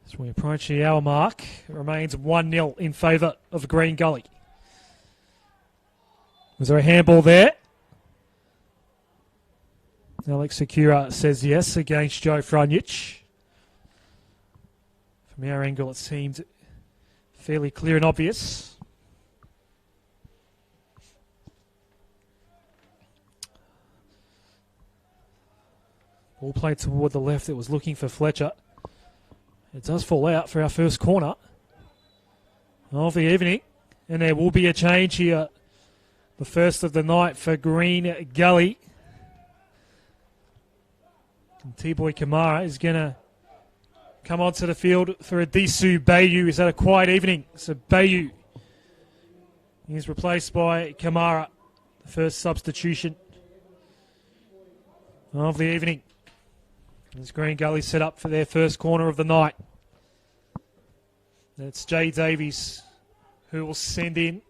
As we approach the hour mark, it remains 1-0 in favour of Green Gully. Was there a handball there? Alex Sakura says yes against Joe Franjic. From our angle, it seemed fairly clear and obvious. Ball played toward the left. It was looking for Fletcher. It does fall out for our first corner of the evening. And there will be a change here. The first of the night for Green Gully. And T-Boy Kamara is going to come onto the field for Adisu Bayu. Is that a quiet evening? So Bayu is replaced by Kamara, the first substitution of the evening. As Green Gully set up for their first corner of the night. And it's Jay Davies who will send in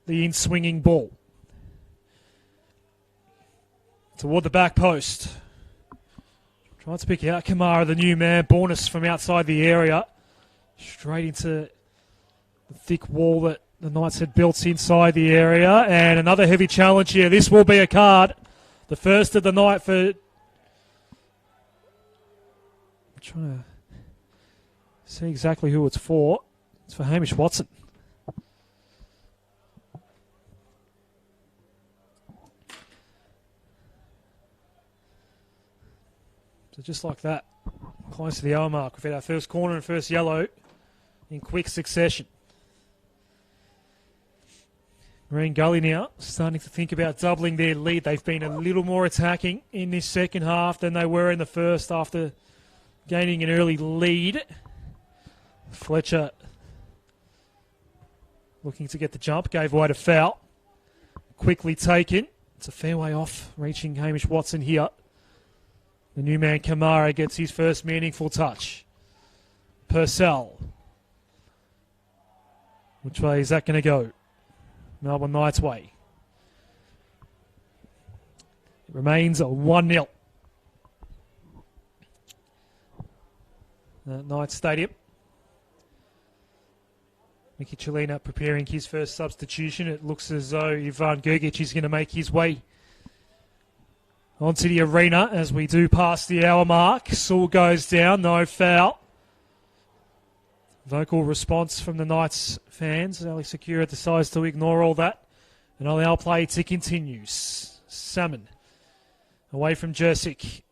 the in-swinging ball toward the back post. Trying to pick out Kamara, the new man. Bornus from outside the area. Straight into the thick wall that the Knights had built inside the area. And another heavy challenge here. This will be a card. The first of the night for... I'm trying to see exactly who it's for. It's for Hamish Watson. So just like that, close to the hour mark, we've had our first corner and first yellow in quick succession. Green Gully now starting to think about doubling their lead. They've been a little more attacking in this second half than they were in the first after gaining an early lead. Fletcher looking to get the jump, gave away to foul. Quickly taken. It's a fair way off, reaching Hamish Watson here. The new man Kamara gets his first meaningful touch. Purcell. Which way is that going to go? Melbourne Knights' way. It remains a 1-0. Knights Stadium. Mickey Chelina preparing his first substitution. It looks as though Ivan Gergic is going to make his way onto the arena as we do pass the hour mark. Saul goes down, no foul. Vocal response from the Knights fans. Alex Akira decides to ignore all that and allow play to continue. Salmon away from Jersic.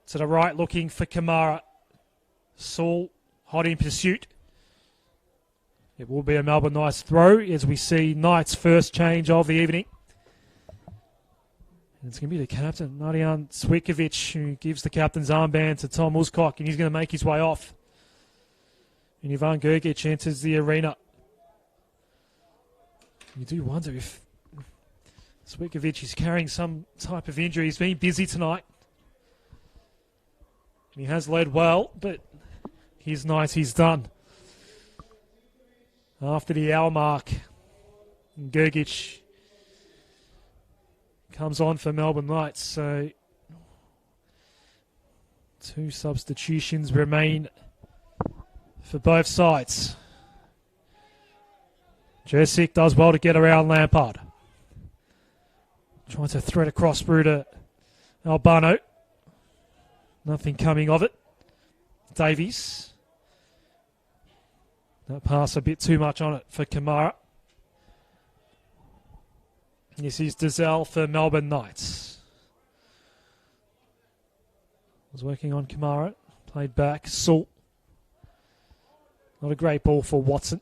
To the right looking for Kamara. Saul hot in pursuit. It will be a Melbourne Knights throw as we see Knights' first change of the evening. And it's going to be the captain, Marian Cvikovic, who gives the captain's armband to Tom Uscock, and he's going to make his way off. And Ivan Gergic enters the arena. You do wonder if Cvikovic is carrying some type of injury. He's been busy tonight. And he has led well, but his night is done. After the hour mark, Gergic comes on for Melbourne Knights. So 2 substitutions remain for both sides. Jersic does well to get around Lampard. Trying to thread across through to Albano. Nothing coming of it. Davies. That pass a bit too much on it for Kamara. This is Dazelle for Melbourne Knights. Was working on Kamara. Played back. Saul. Not a great ball for Watson.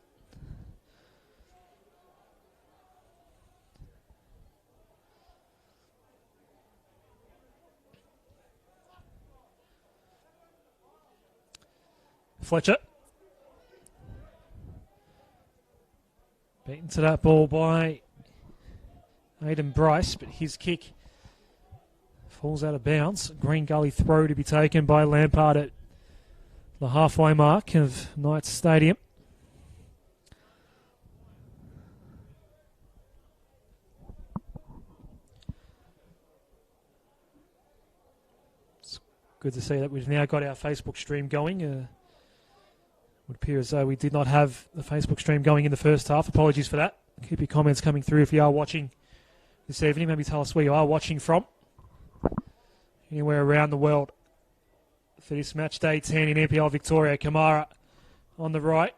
Fletcher. Beaten to that ball by Aidan Bryce, but his kick falls out of bounds. Green Gully throw to be taken by Lampard at the halfway mark of Knights Stadium. It's good to see that we've now got our Facebook stream going. Would appear as though we did not have the Facebook stream going in the first half. Apologies for that. Keep your comments coming through if you are watching this evening. Maybe tell us where you are watching from. Anywhere around the world. For this match day 10 in NPL Victoria. Kamara on the right.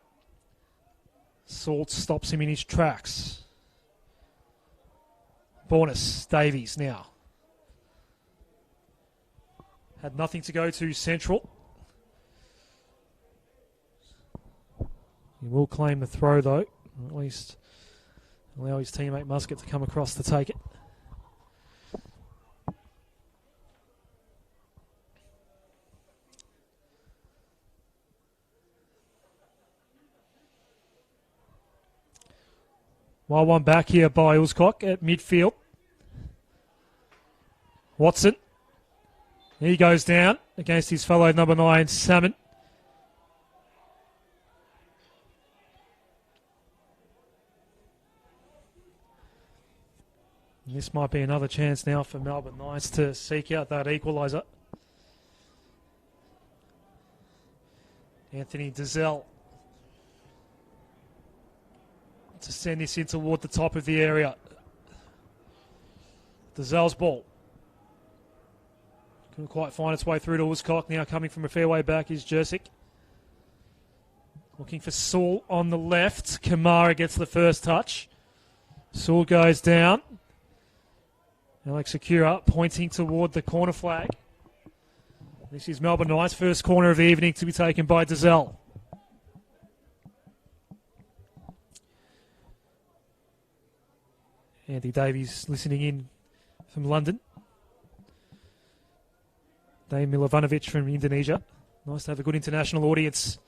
Salt stops him in his tracks. Bonus, Davies now. Had nothing to go to central. He will claim the throw though, or at least allow his teammate Muscat to come across to take it. Well, one back here by Uscock at midfield. Watson. He goes down against his fellow number 9, Salmon. This might be another chance now for Melbourne Knights to seek out that equaliser. Anthony Dazelle to send this in toward the top of the area. Dazelle's ball. Couldn't quite find its way through to Uscock. Now coming from a fair way back is Jersic. Looking for Saul on the left. Kamara gets the first touch. Saul goes down. Alex Akira pointing toward the corner flag. This is Melbourne Knights' first corner of the evening to be taken by Dazelle. Andy Davies listening in from London. Dave Milovanovic from Indonesia. Nice to have a good international audience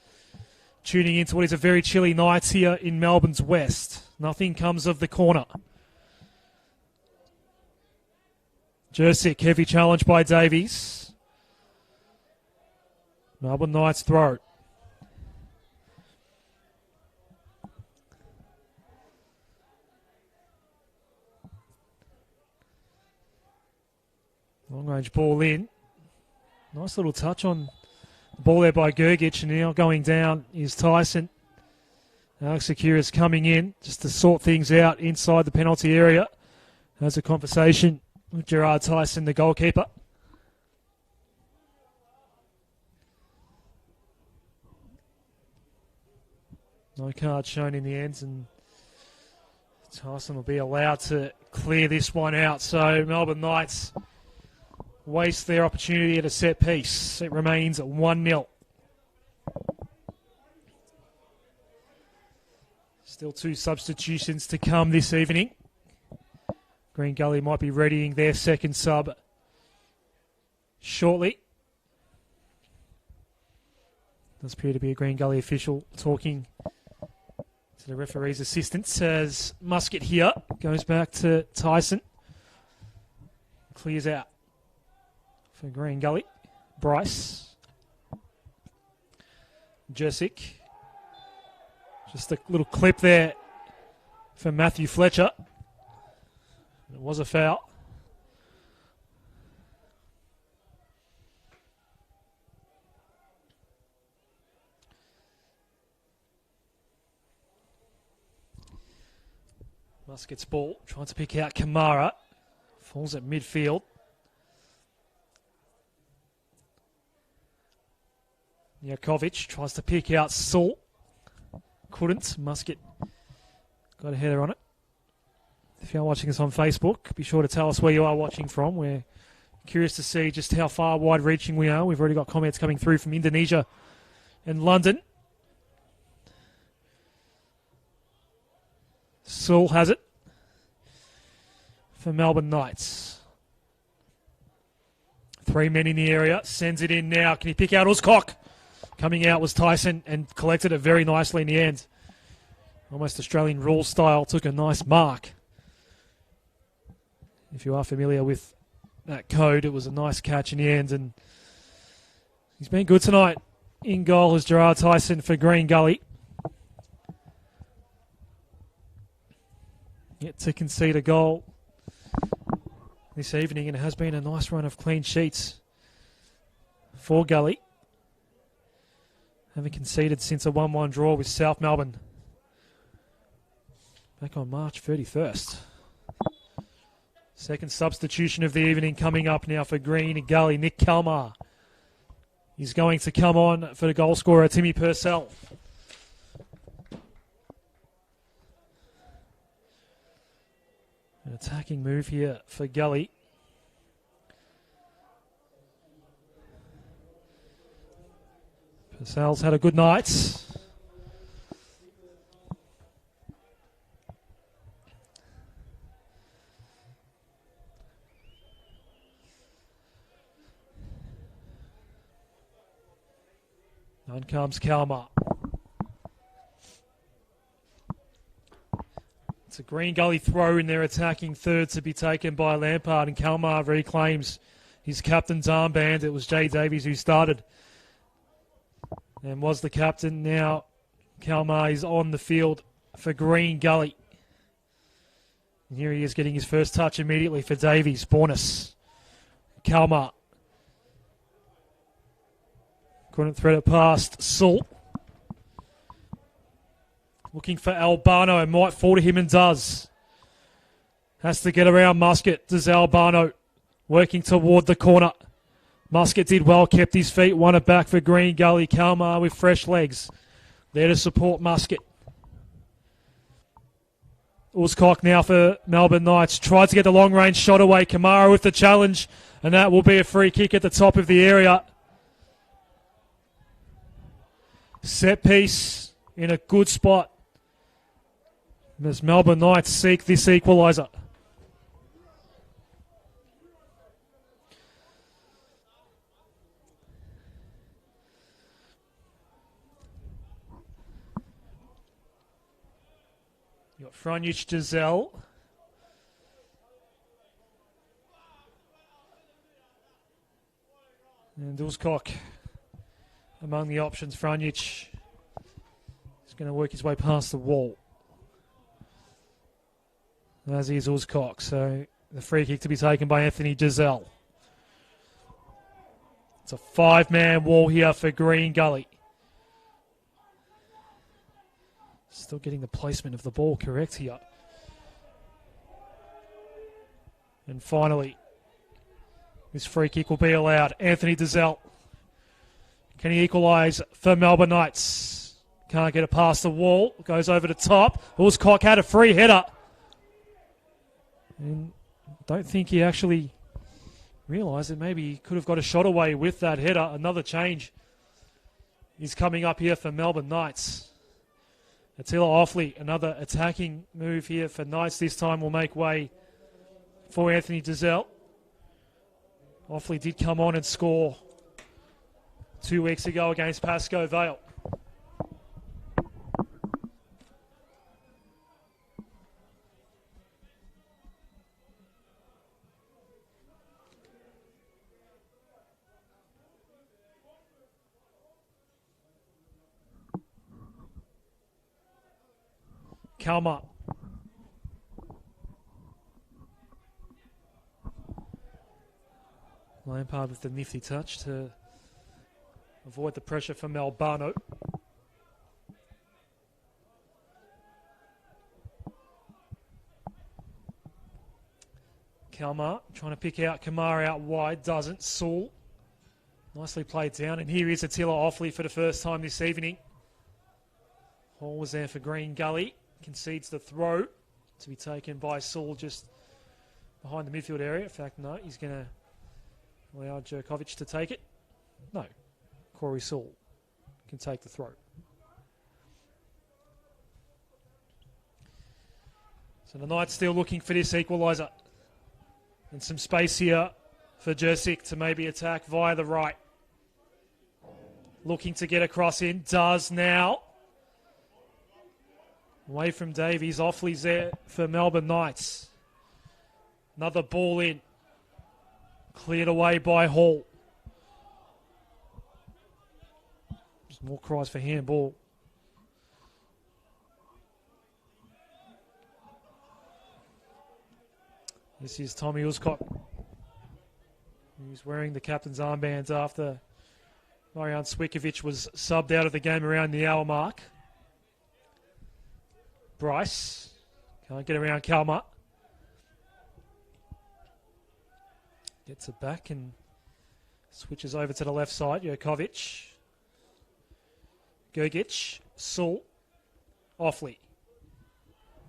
tuning into what is a very chilly night here in Melbourne's west. Nothing comes of the corner. Jersic, heavy challenge by Davies. Melbourne Knights throw. Long range ball in. Nice little touch on the ball there by Gergic, and now going down is Tyson. Alex Akira's coming in just to sort things out inside the penalty area. Has a conversation with Gerard Tyson, the goalkeeper. No card shown in the ends, and Tyson will be allowed to clear this one out. So Melbourne Knights waste their opportunity at a set piece. It remains 1-0. Still 2 substitutions to come this evening. Green Gully might be readying their second sub shortly. Does appear to be a Green Gully official talking to the referee's assistant as Muscat here goes back to Tyson. Clears out for Green Gully. Bryce. Jessic. Just a little clip there for Matthew Fletcher. It was a foul. Muscat's ball, trying to pick out Kamara. Falls at midfield. Yakovic tries to pick out Saul. Couldn't. Muscat got a header on it. If you're watching us on Facebook, be sure to tell us where you are watching from. We're curious to see just how far wide-reaching we are. We've already got comments coming through from Indonesia and London. Saul has it for Melbourne Knights. 3 men in the area. Sends it in now. Can he pick out Uzcock? Coming out was Tyson and collected it very nicely in the end. Almost Australian rule style. Took a nice mark. If you are familiar with that code, it was a nice catch in the end. And he's been good tonight. In goal is Gerard Tyson for Green Gully. Yet to concede a goal this evening, and it has been a nice run of clean sheets for Gully. Haven't conceded since a 1-1 draw with South Melbourne back on March 31st. Second substitution of the evening coming up now for Green Gully. Nick Kalmar is going to come on for the goal scorer, Timmy Purcell. An attacking move here for Gully. Purcell's had a good night. On comes Kalmar. It's a Green Gully throw in their attacking third to be taken by Lampard, and Kalmar reclaims his captain's armband. It was Jay Davies who started and was the captain. Now Kalmar is on the field for Green Gully. And here he is getting his first touch immediately for Davies. Bornas. Kalmar. Couldn't thread it past Saul. Looking for Albano. Might fall to him and does. Has to get around Muscat. Does Albano. Working toward the corner. Muscat did well. Kept his feet. Won it back for Green Gully. Kalmar with fresh legs. There to support Muscat. Uzcock now for Melbourne Knights. Tried to get the long range shot away. Kamara with the challenge. And that will be a free kick at the top of the area. Set piece in a good spot as Melbourne Knights seek this equaliser. You've got Franjic, Giselle. And Uzcock among the options. Franjic is going to work his way past the wall, as is Uzcock. So the free kick to be taken by Anthony Giselle. It's a 5-man wall here for Green Gully. Still getting the placement of the ball correct here. And finally, this free kick will be allowed. Anthony Dazelle. Can he equalise for Melbourne Knights? Can't get it past the wall. Goes over the top. Woolscock had a free header. And don't think he actually realised that maybe he could have got a shot away with that header. Another change is coming up here for Melbourne Knights. Attila Offley, another attacking move here for Knights. This time will make way for Anthony Dazelle. Offley did come on and score 2 weeks ago against Pascoe Vale. Kalmar. Lampard with the nifty touch to avoid the pressure from Albano. Kalmar trying to pick out Kamara out wide, doesn't. Saul nicely played down, and here is Attila Offley for the first time this evening. Hall was there for Green Gully, concedes the throw to be taken by Saul just behind the midfield area. In fact, no, he's going to allow Jerkovic to take it. No, Corey Saul can take the throw. So the Knights still looking for this equaliser. And some space here for Jersic to maybe attack via the right. Looking to get across in, does now. Away from Davies, Offley's there for Melbourne Knights. Another ball in. Cleared away by Hall. There's more cries for handball. This is Tommy Uscott. He's wearing the captain's armbands after Marijan Swikovic was subbed out of the game around the hour mark. Bryce can't get around Kalmar. Gets it back and switches over to the left side. Jerkovic. Gergic. Saul. Offley.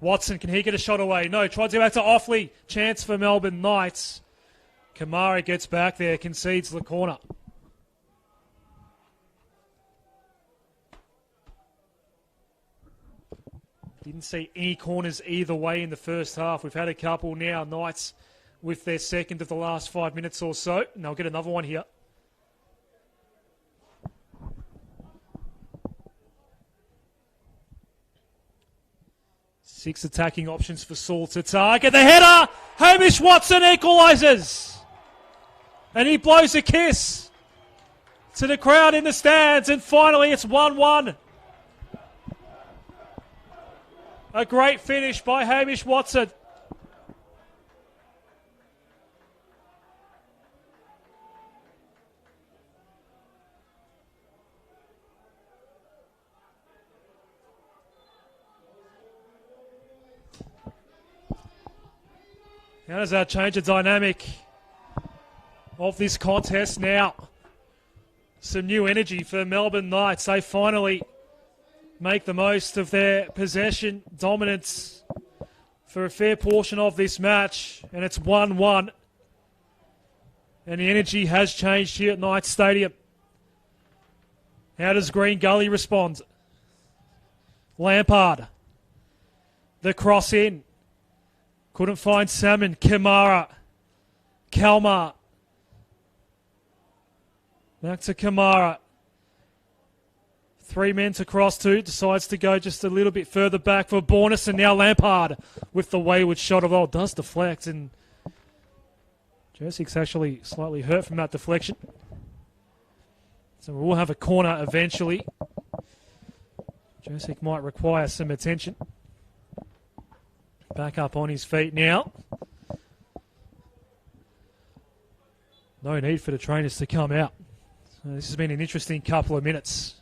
Watson, can he get a shot away? No, tries to go back to Offley. Chance for Melbourne Knights. Kamara gets back there, concedes the corner. Didn't see any corners either way in the first half. We've had a couple now. Knights with their second of the last 5 minutes or so. And they'll get another one here. Six attacking options for Saul to target. The header! Hamish Watson equalises. And he blows a kiss to the crowd in the stands. And finally it's 1-1. A great finish by Hamish Watson. How does that change the dynamic of this contest now? Some new energy for Melbourne Knights. They finally make the most of their possession dominance for a fair portion of this match. And it's 1-1. And the energy has changed here at Knights Stadium. How does Green Gully respond? Lampard. The cross in. Couldn't find Salmon. Kamara. Kalmar. Back to Kamara. 3 men to cross to. Decides to go just a little bit further back for Bornas. And now Lampard with the wayward shot of does deflect. And Jersic's actually slightly hurt from that deflection. So we'll have a corner eventually. Jersic might require some attention. Back up on his feet now. No need for the trainers to come out. So this has been an interesting couple of minutes.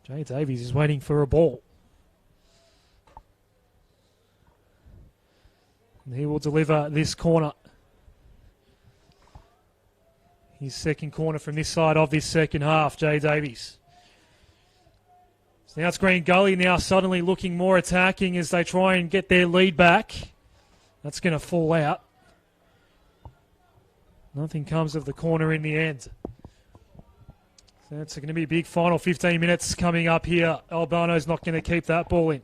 Jay Davies is waiting for a ball. And he will deliver this corner. His second corner from this side of this second half, Jay Davies. So now it's Green Gully now suddenly looking more attacking as they try and get their lead back. That's going to fall out. Nothing comes of the corner in the end. So it's going to be a big final 15 minutes coming up here. Albano's not going to keep that ball in.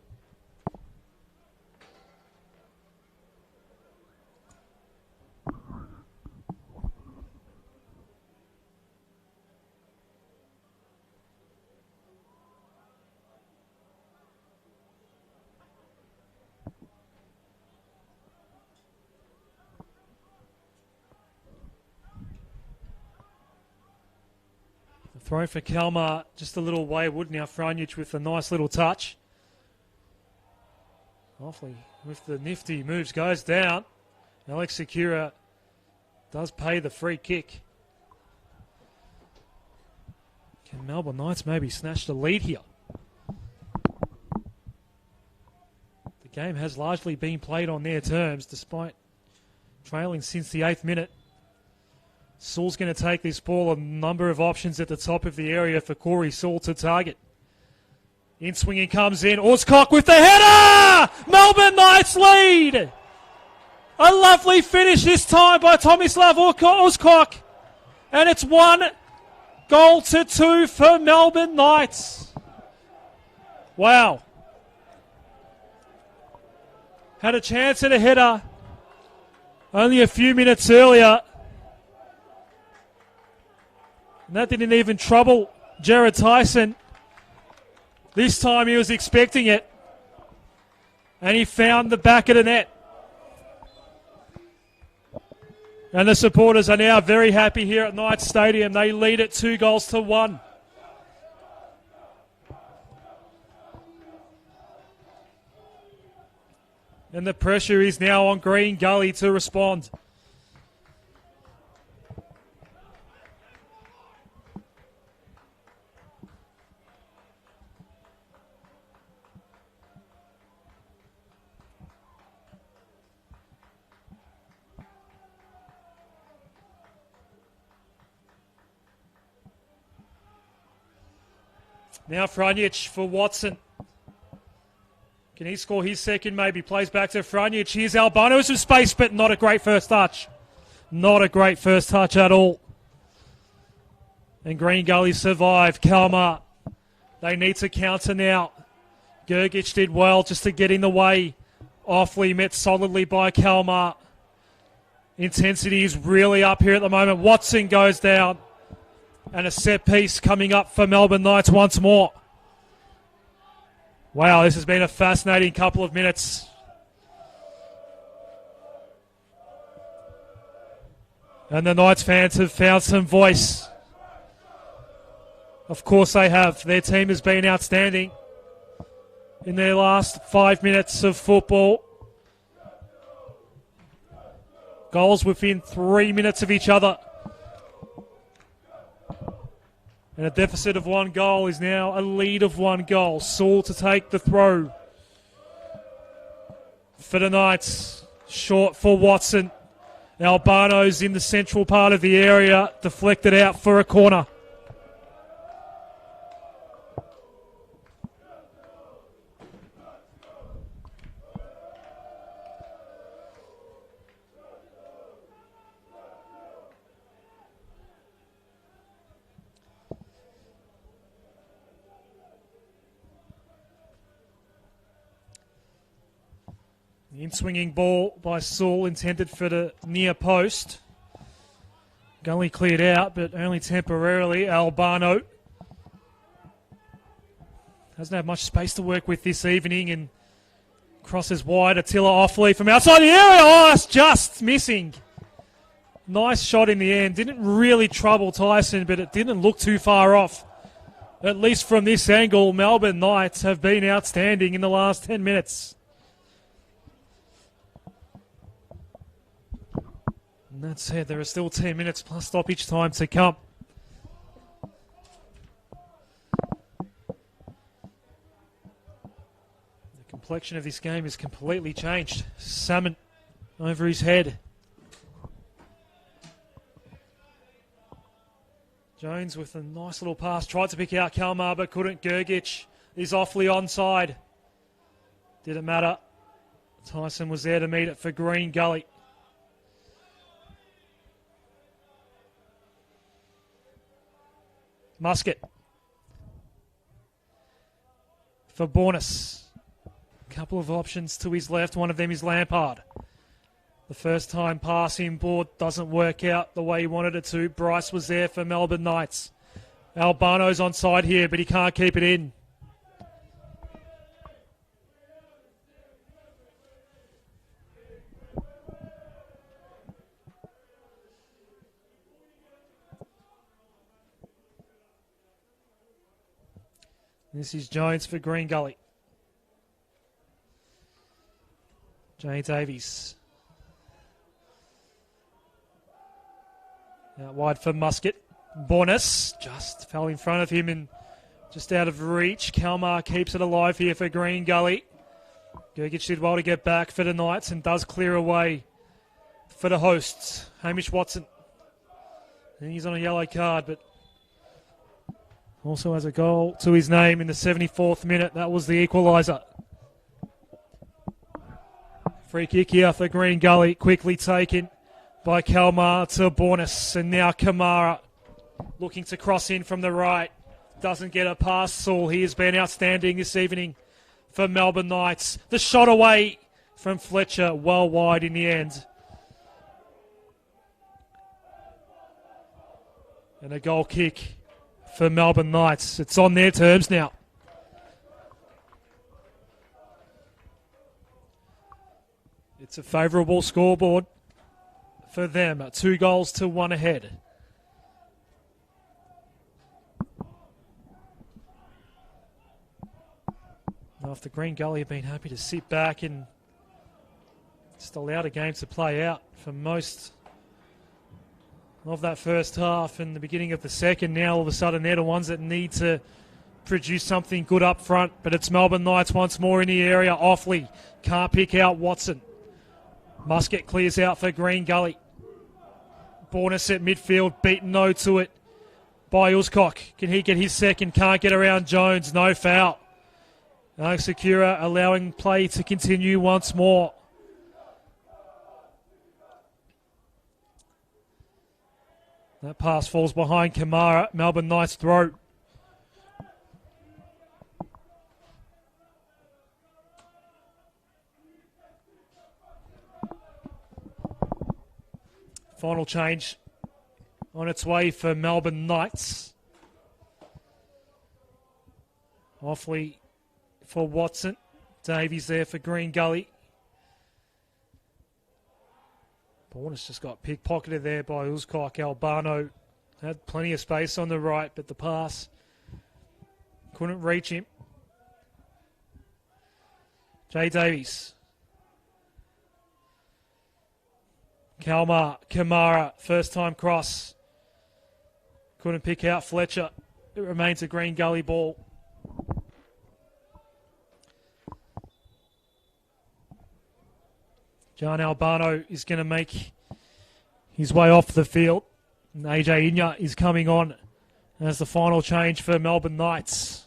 Throw for Kalmar, just a little wayward. Now Franjic with a nice little touch. Awfully with the nifty moves, goes down. Alex Sakura does pay the free kick. Can Melbourne Knights maybe snatch the lead here? The game has largely been played on their terms despite trailing since the 8th minute. Saul's going to take this ball, a number of options at the top of the area for Corey Saul to target. In swinging comes in, Oscock with the header! Melbourne Knights lead! A lovely finish this time by Tomislav Oscock. And it's 1-2 for Melbourne Knights. Wow. Had a chance at a header only a few minutes earlier. And that didn't even trouble Jared Tyson. This time he was expecting it. And he found the back of the net. And the supporters are now very happy here at Knights Stadium. They lead it 2-1. And the pressure is now on Green Gully to respond. Now Franjic for Watson. Can he score his second? Maybe. Plays back to Franjic. Here's Albano with some space, but not a great first touch. Not a great first touch at all. And Green Gully survive. Kalmar, they need to counter now. Gergic did well just to get in the way. Awfully met solidly by Kalmar. Intensity is really up here at the moment. Watson goes down. And a set piece coming up for Melbourne Knights once more. Wow, this has been a fascinating couple of minutes. And the Knights fans have found some voice. Of course they have. Their team has been outstanding in their last 5 minutes of football. Goals within 3 minutes of each other. And a deficit of 1 goal is now a lead of 1 goal. Saul to take the throw for the Knights. Short for Watson. Albano's in the central part of the area. Deflected out for a corner. In-swinging ball by Saul intended for the near post. Gully cleared out, but only temporarily. Albano doesn't have much space to work with this evening and crosses wide. Attila Offley from outside the area. Oh, it's just missing. Nice shot in the end. Didn't really trouble Tyson, but it didn't look too far off. At least from this angle, Melbourne Knights have been outstanding in the last 10 minutes. And that said, there are still 10 minutes plus stoppage time to come. Complexion of this game has completely changed. Salmon over his head. Jones with a nice little pass. Tried to pick out Kalmar, but couldn't. Gergic is awfully onside. Didn't matter. Tyson was there to meet it for Green Gully. Musket. For Bornis. Couple of options to his left. One of them is Lampard. The first time pass inboard doesn't work out the way he wanted it to. Bryce was there for Melbourne Knights. Albano's onside here, but he can't keep it in. This is Jones for Green Gully. Jay Davies. Out wide for Musket. Bornis just fell in front of him and just out of reach. Kalmar keeps it alive here for Green Gully. Gergic did well to get back for the Knights and does clear away for the hosts. Hamish Watson. And he's on a yellow card, but also has a goal to his name in the 74th minute. That was the equaliser. Free kick here for Green Gully. Quickly taken by Kalmar to Bornis. And now Kamara looking to cross in from the right. Doesn't get a pass. Saul, he has been outstanding this evening for Melbourne Knights. The shot away from Fletcher, well wide in the end. And a goal kick for Melbourne Knights. It's on their terms now. It's a favourable scoreboard for them. 2-1 ahead. After Green Gully have been happy to sit back and just allow the game to play out for most of that first half and the beginning of the second. Now all of a sudden they're the ones that need to produce something good up front. But it's Melbourne Knights once more in the area. Offley can't pick out Watson. Musket clears out for Green Gully. Bornis at midfield, beaten no to it by Uscock. Can he get his second? Can't get around Jones. No foul. Alex Sakura allowing play to continue once more. That pass falls behind Kamara. Melbourne Knights throw. Final change on its way for Melbourne Knights. Offley for Watson. Davies there for Green Gully. Bornis just got pickpocketed there by Uscock. Albano had plenty of space on the right, but the pass couldn't reach him. Jay Davies. Kamara, first time cross. Couldn't pick out Fletcher. It remains a Green Gully ball. John Albano is going to make his way off the field. And AJ Inya is coming on as the final change for Melbourne Knights.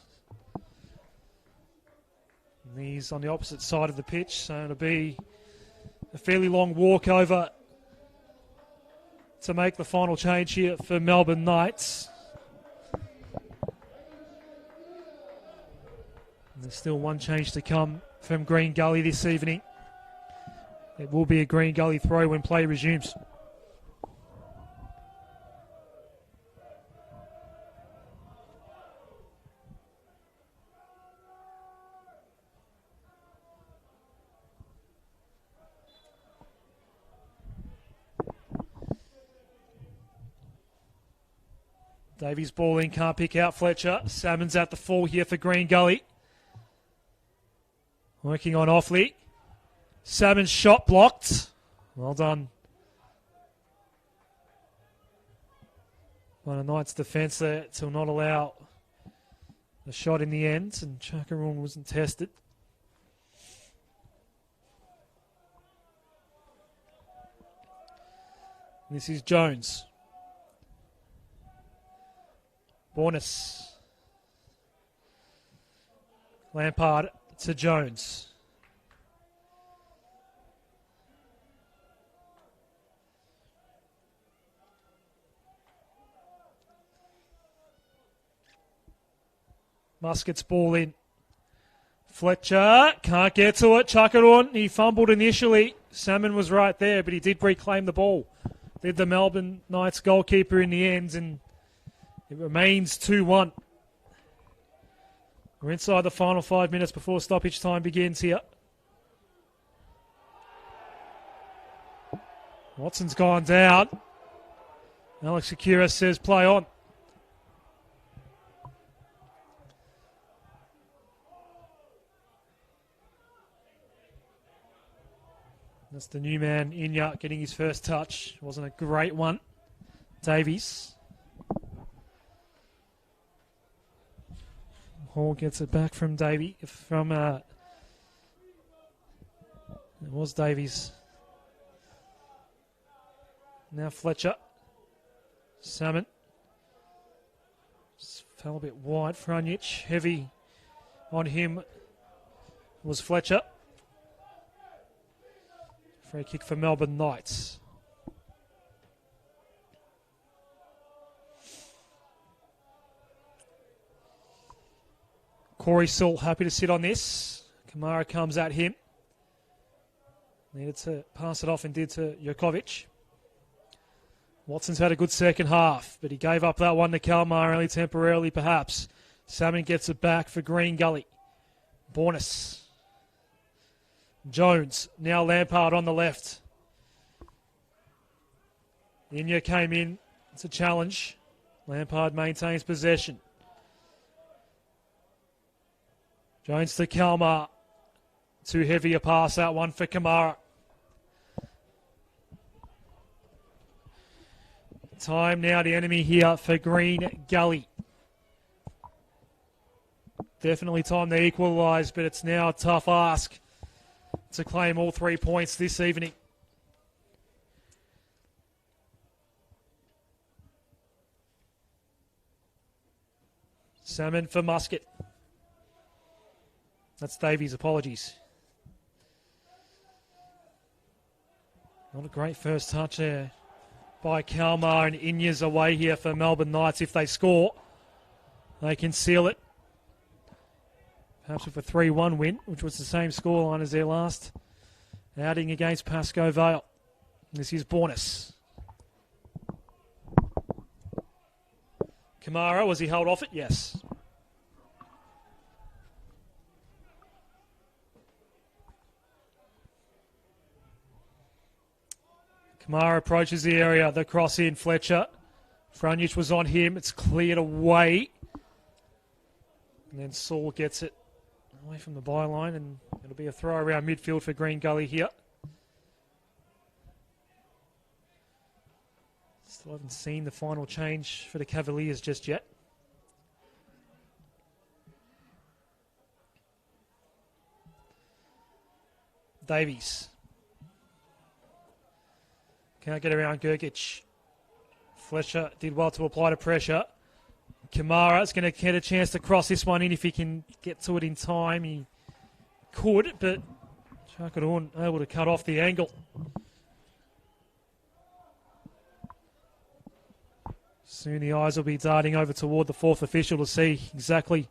And he's on the opposite side of the pitch, so it'll be a fairly long walkover to make the final change here for Melbourne Knights. And there's still one change to come from Green Gully this evening. It will be a Green Gully throw when play resumes. Davies ball in, can't pick out Fletcher. Salmon's at the full here for Green Gully. Working on Offley. Salmon's shot blocked. Well done by the Knights defence there to not allow the shot in the end. And Chakarung wasn't tested. This is Jones. Bornis. Lampard to Jones. Muscat's ball in. Fletcher can't get to it. Chuck it on. He fumbled initially. Salmon was right there, but he did reclaim the ball. Did the Melbourne Knights goalkeeper in the end, and it remains 2-1. We're inside the final 5 minutes before stoppage time begins here. Watson's gone down. Alex Akira says play on. That's the new man, Inya, getting his first touch. Wasn't a great one. Davies. Hall gets it back from Davey. It was Davies. Now Fletcher. Salmon. Just fell a bit wide. Franjic, heavy on him was Fletcher. Free kick for Melbourne Knights. Corey Saul happy to sit on this. Kamara comes at him. Needed to pass it off and did to Jokovic. Watson's had a good second half, but he gave up that one to Kalmar only temporarily perhaps. Salmon gets it back for Green Gully. Bornis. Jones, now Lampard on the left. Inya came in. It's a challenge. Lampard maintains possession. Jones to Kalmar. Too heavy a pass, that one for Kamara. Time now, the enemy here for Green Gully. Definitely time to equalise, but it's now a tough ask to claim all 3 points this evening. Salmon for Muscat. That's Davies, apologies. Not a great first touch there by Kalmar, and Inya's away here for Melbourne Knights. If they score, they can seal it. Perhaps with a 3-1 win, which was the same scoreline as their last outing against Pascoe Vale. This is Bornis. Kamara, was he held off it? Yes. Kamara approaches the area, the cross in, Fletcher. Franjic was on him, it's cleared away. And then Saul gets it away from the byline, and it'll be a throw around midfield for Green Gully here. Still haven't seen the final change for the Cavaliers just yet. Davies. Can't get around Gergic. Fletcher did well to apply the pressure. Kamara is going to get a chance to cross this one in if he can get to it in time. He could, but Chakadorn able to cut off the angle. Soon the eyes will be darting over toward the fourth official to see exactly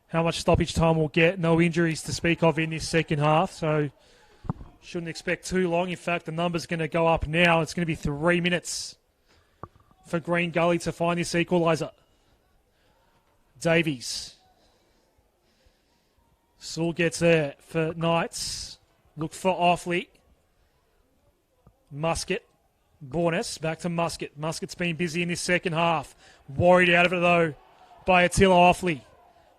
how much stoppage time we'll get. No injuries to speak of in this second half, so shouldn't expect too long. In fact, the number's going to go up now. It's going to be 3 minutes for Green Gully to find this equaliser. Davies. Saul gets there for Knights. Look for Offley. Muscat. Bornis back to Muscat. Muscat's been busy in this second half. Worried out of it though by Attila Offley.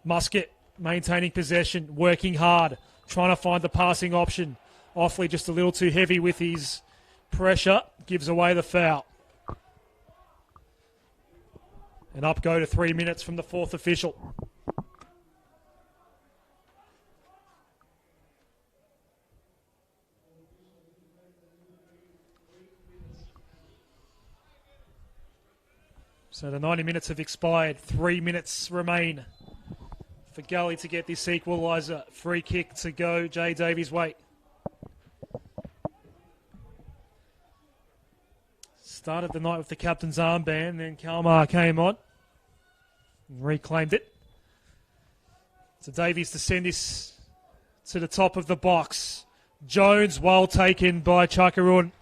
Muscat maintaining possession, working hard, trying to find the passing option. Offley just a little too heavy with his pressure. Gives away the foul. And up go to 3 minutes from the fourth official. So the 90 minutes have expired. 3 minutes remain for Gully to get this equaliser. Free kick to go Jay Davies' way. Started the night with the captain's armband, then Kalmar came on and reclaimed it. So Davies to send this to the top of the box. Jones, well taken by Chakarun.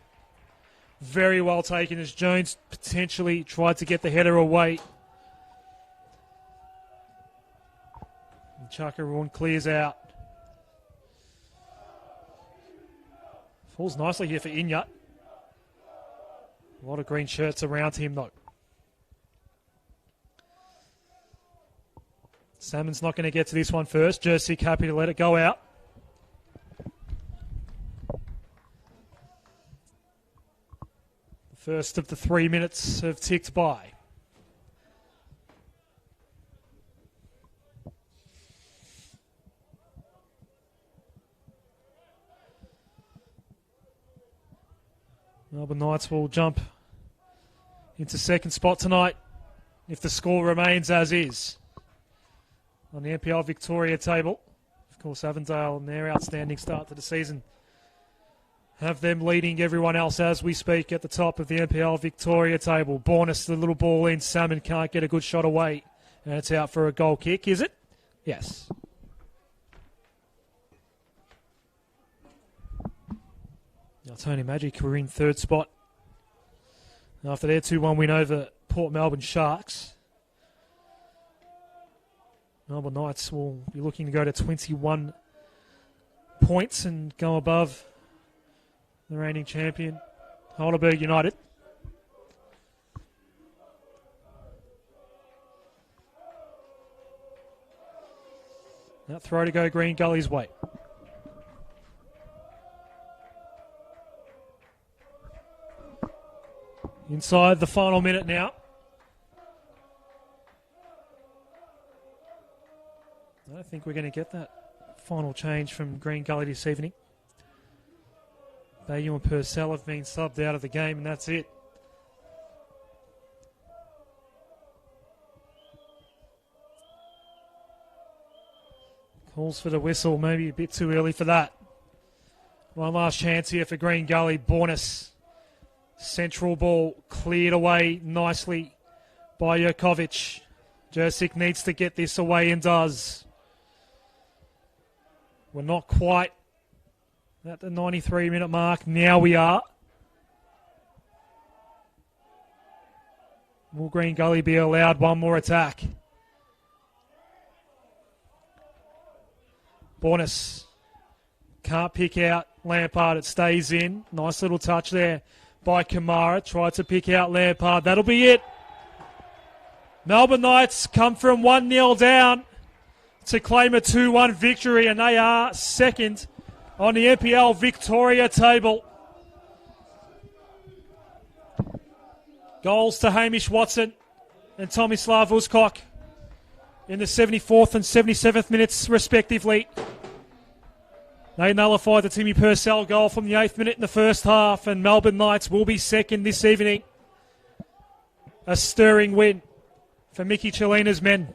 Very well taken as Jones potentially tried to get the header away. And Chakarun clears out. Falls nicely here for Inyat. A lot of green shirts around him though. Salmon's not going to get to this one first. Jersey happy to let it go out. The first of the 3 minutes have ticked by. Melbourne Knights will jump into second spot tonight if the score remains as is on the NPL Victoria table. Of course, Avondale and their outstanding start to the season have them leading everyone else as we speak at the top of the NPL Victoria table. Bornus, the little ball in. Salmon can't get a good shot away. And it's out for a goal kick, is it? Yes. Now, Tony Magic were in third spot after their 2-1 win over Port Melbourne Sharks. Melbourne Knights will be looking to go to 21 points and go above the reigning champion, Heidelberg United. That throw to go Green Gully's way. Inside the final minute now. I don't think we're going to get that final change from Green Gully this evening. Bayou and Purcell have been subbed out of the game, and that's it. Calls for the whistle, maybe a bit too early for that. One last chance here for Green Gully. Bornus. Central ball cleared away nicely by Jurkovic. Jursic needs to get this away and does. We're not quite at the 93-minute mark. Now we are. Will Green Gully be allowed one more attack? Bornus can't pick out Lampard. It stays in. Nice little touch there by Kamara. Tried to pick out Lampard. That'll be it. Melbourne Knights come from 1-0 down to claim a 2-1 victory, and they are second on the NPL Victoria table. Goals to Hamish Watson and Tomislav Uskok in the 74th and 77th minutes respectively. They nullify the Timmy Purcell goal from the 8th minute in the first half, and Melbourne Knights will be second this evening. A stirring win for Mickey Chelina's men.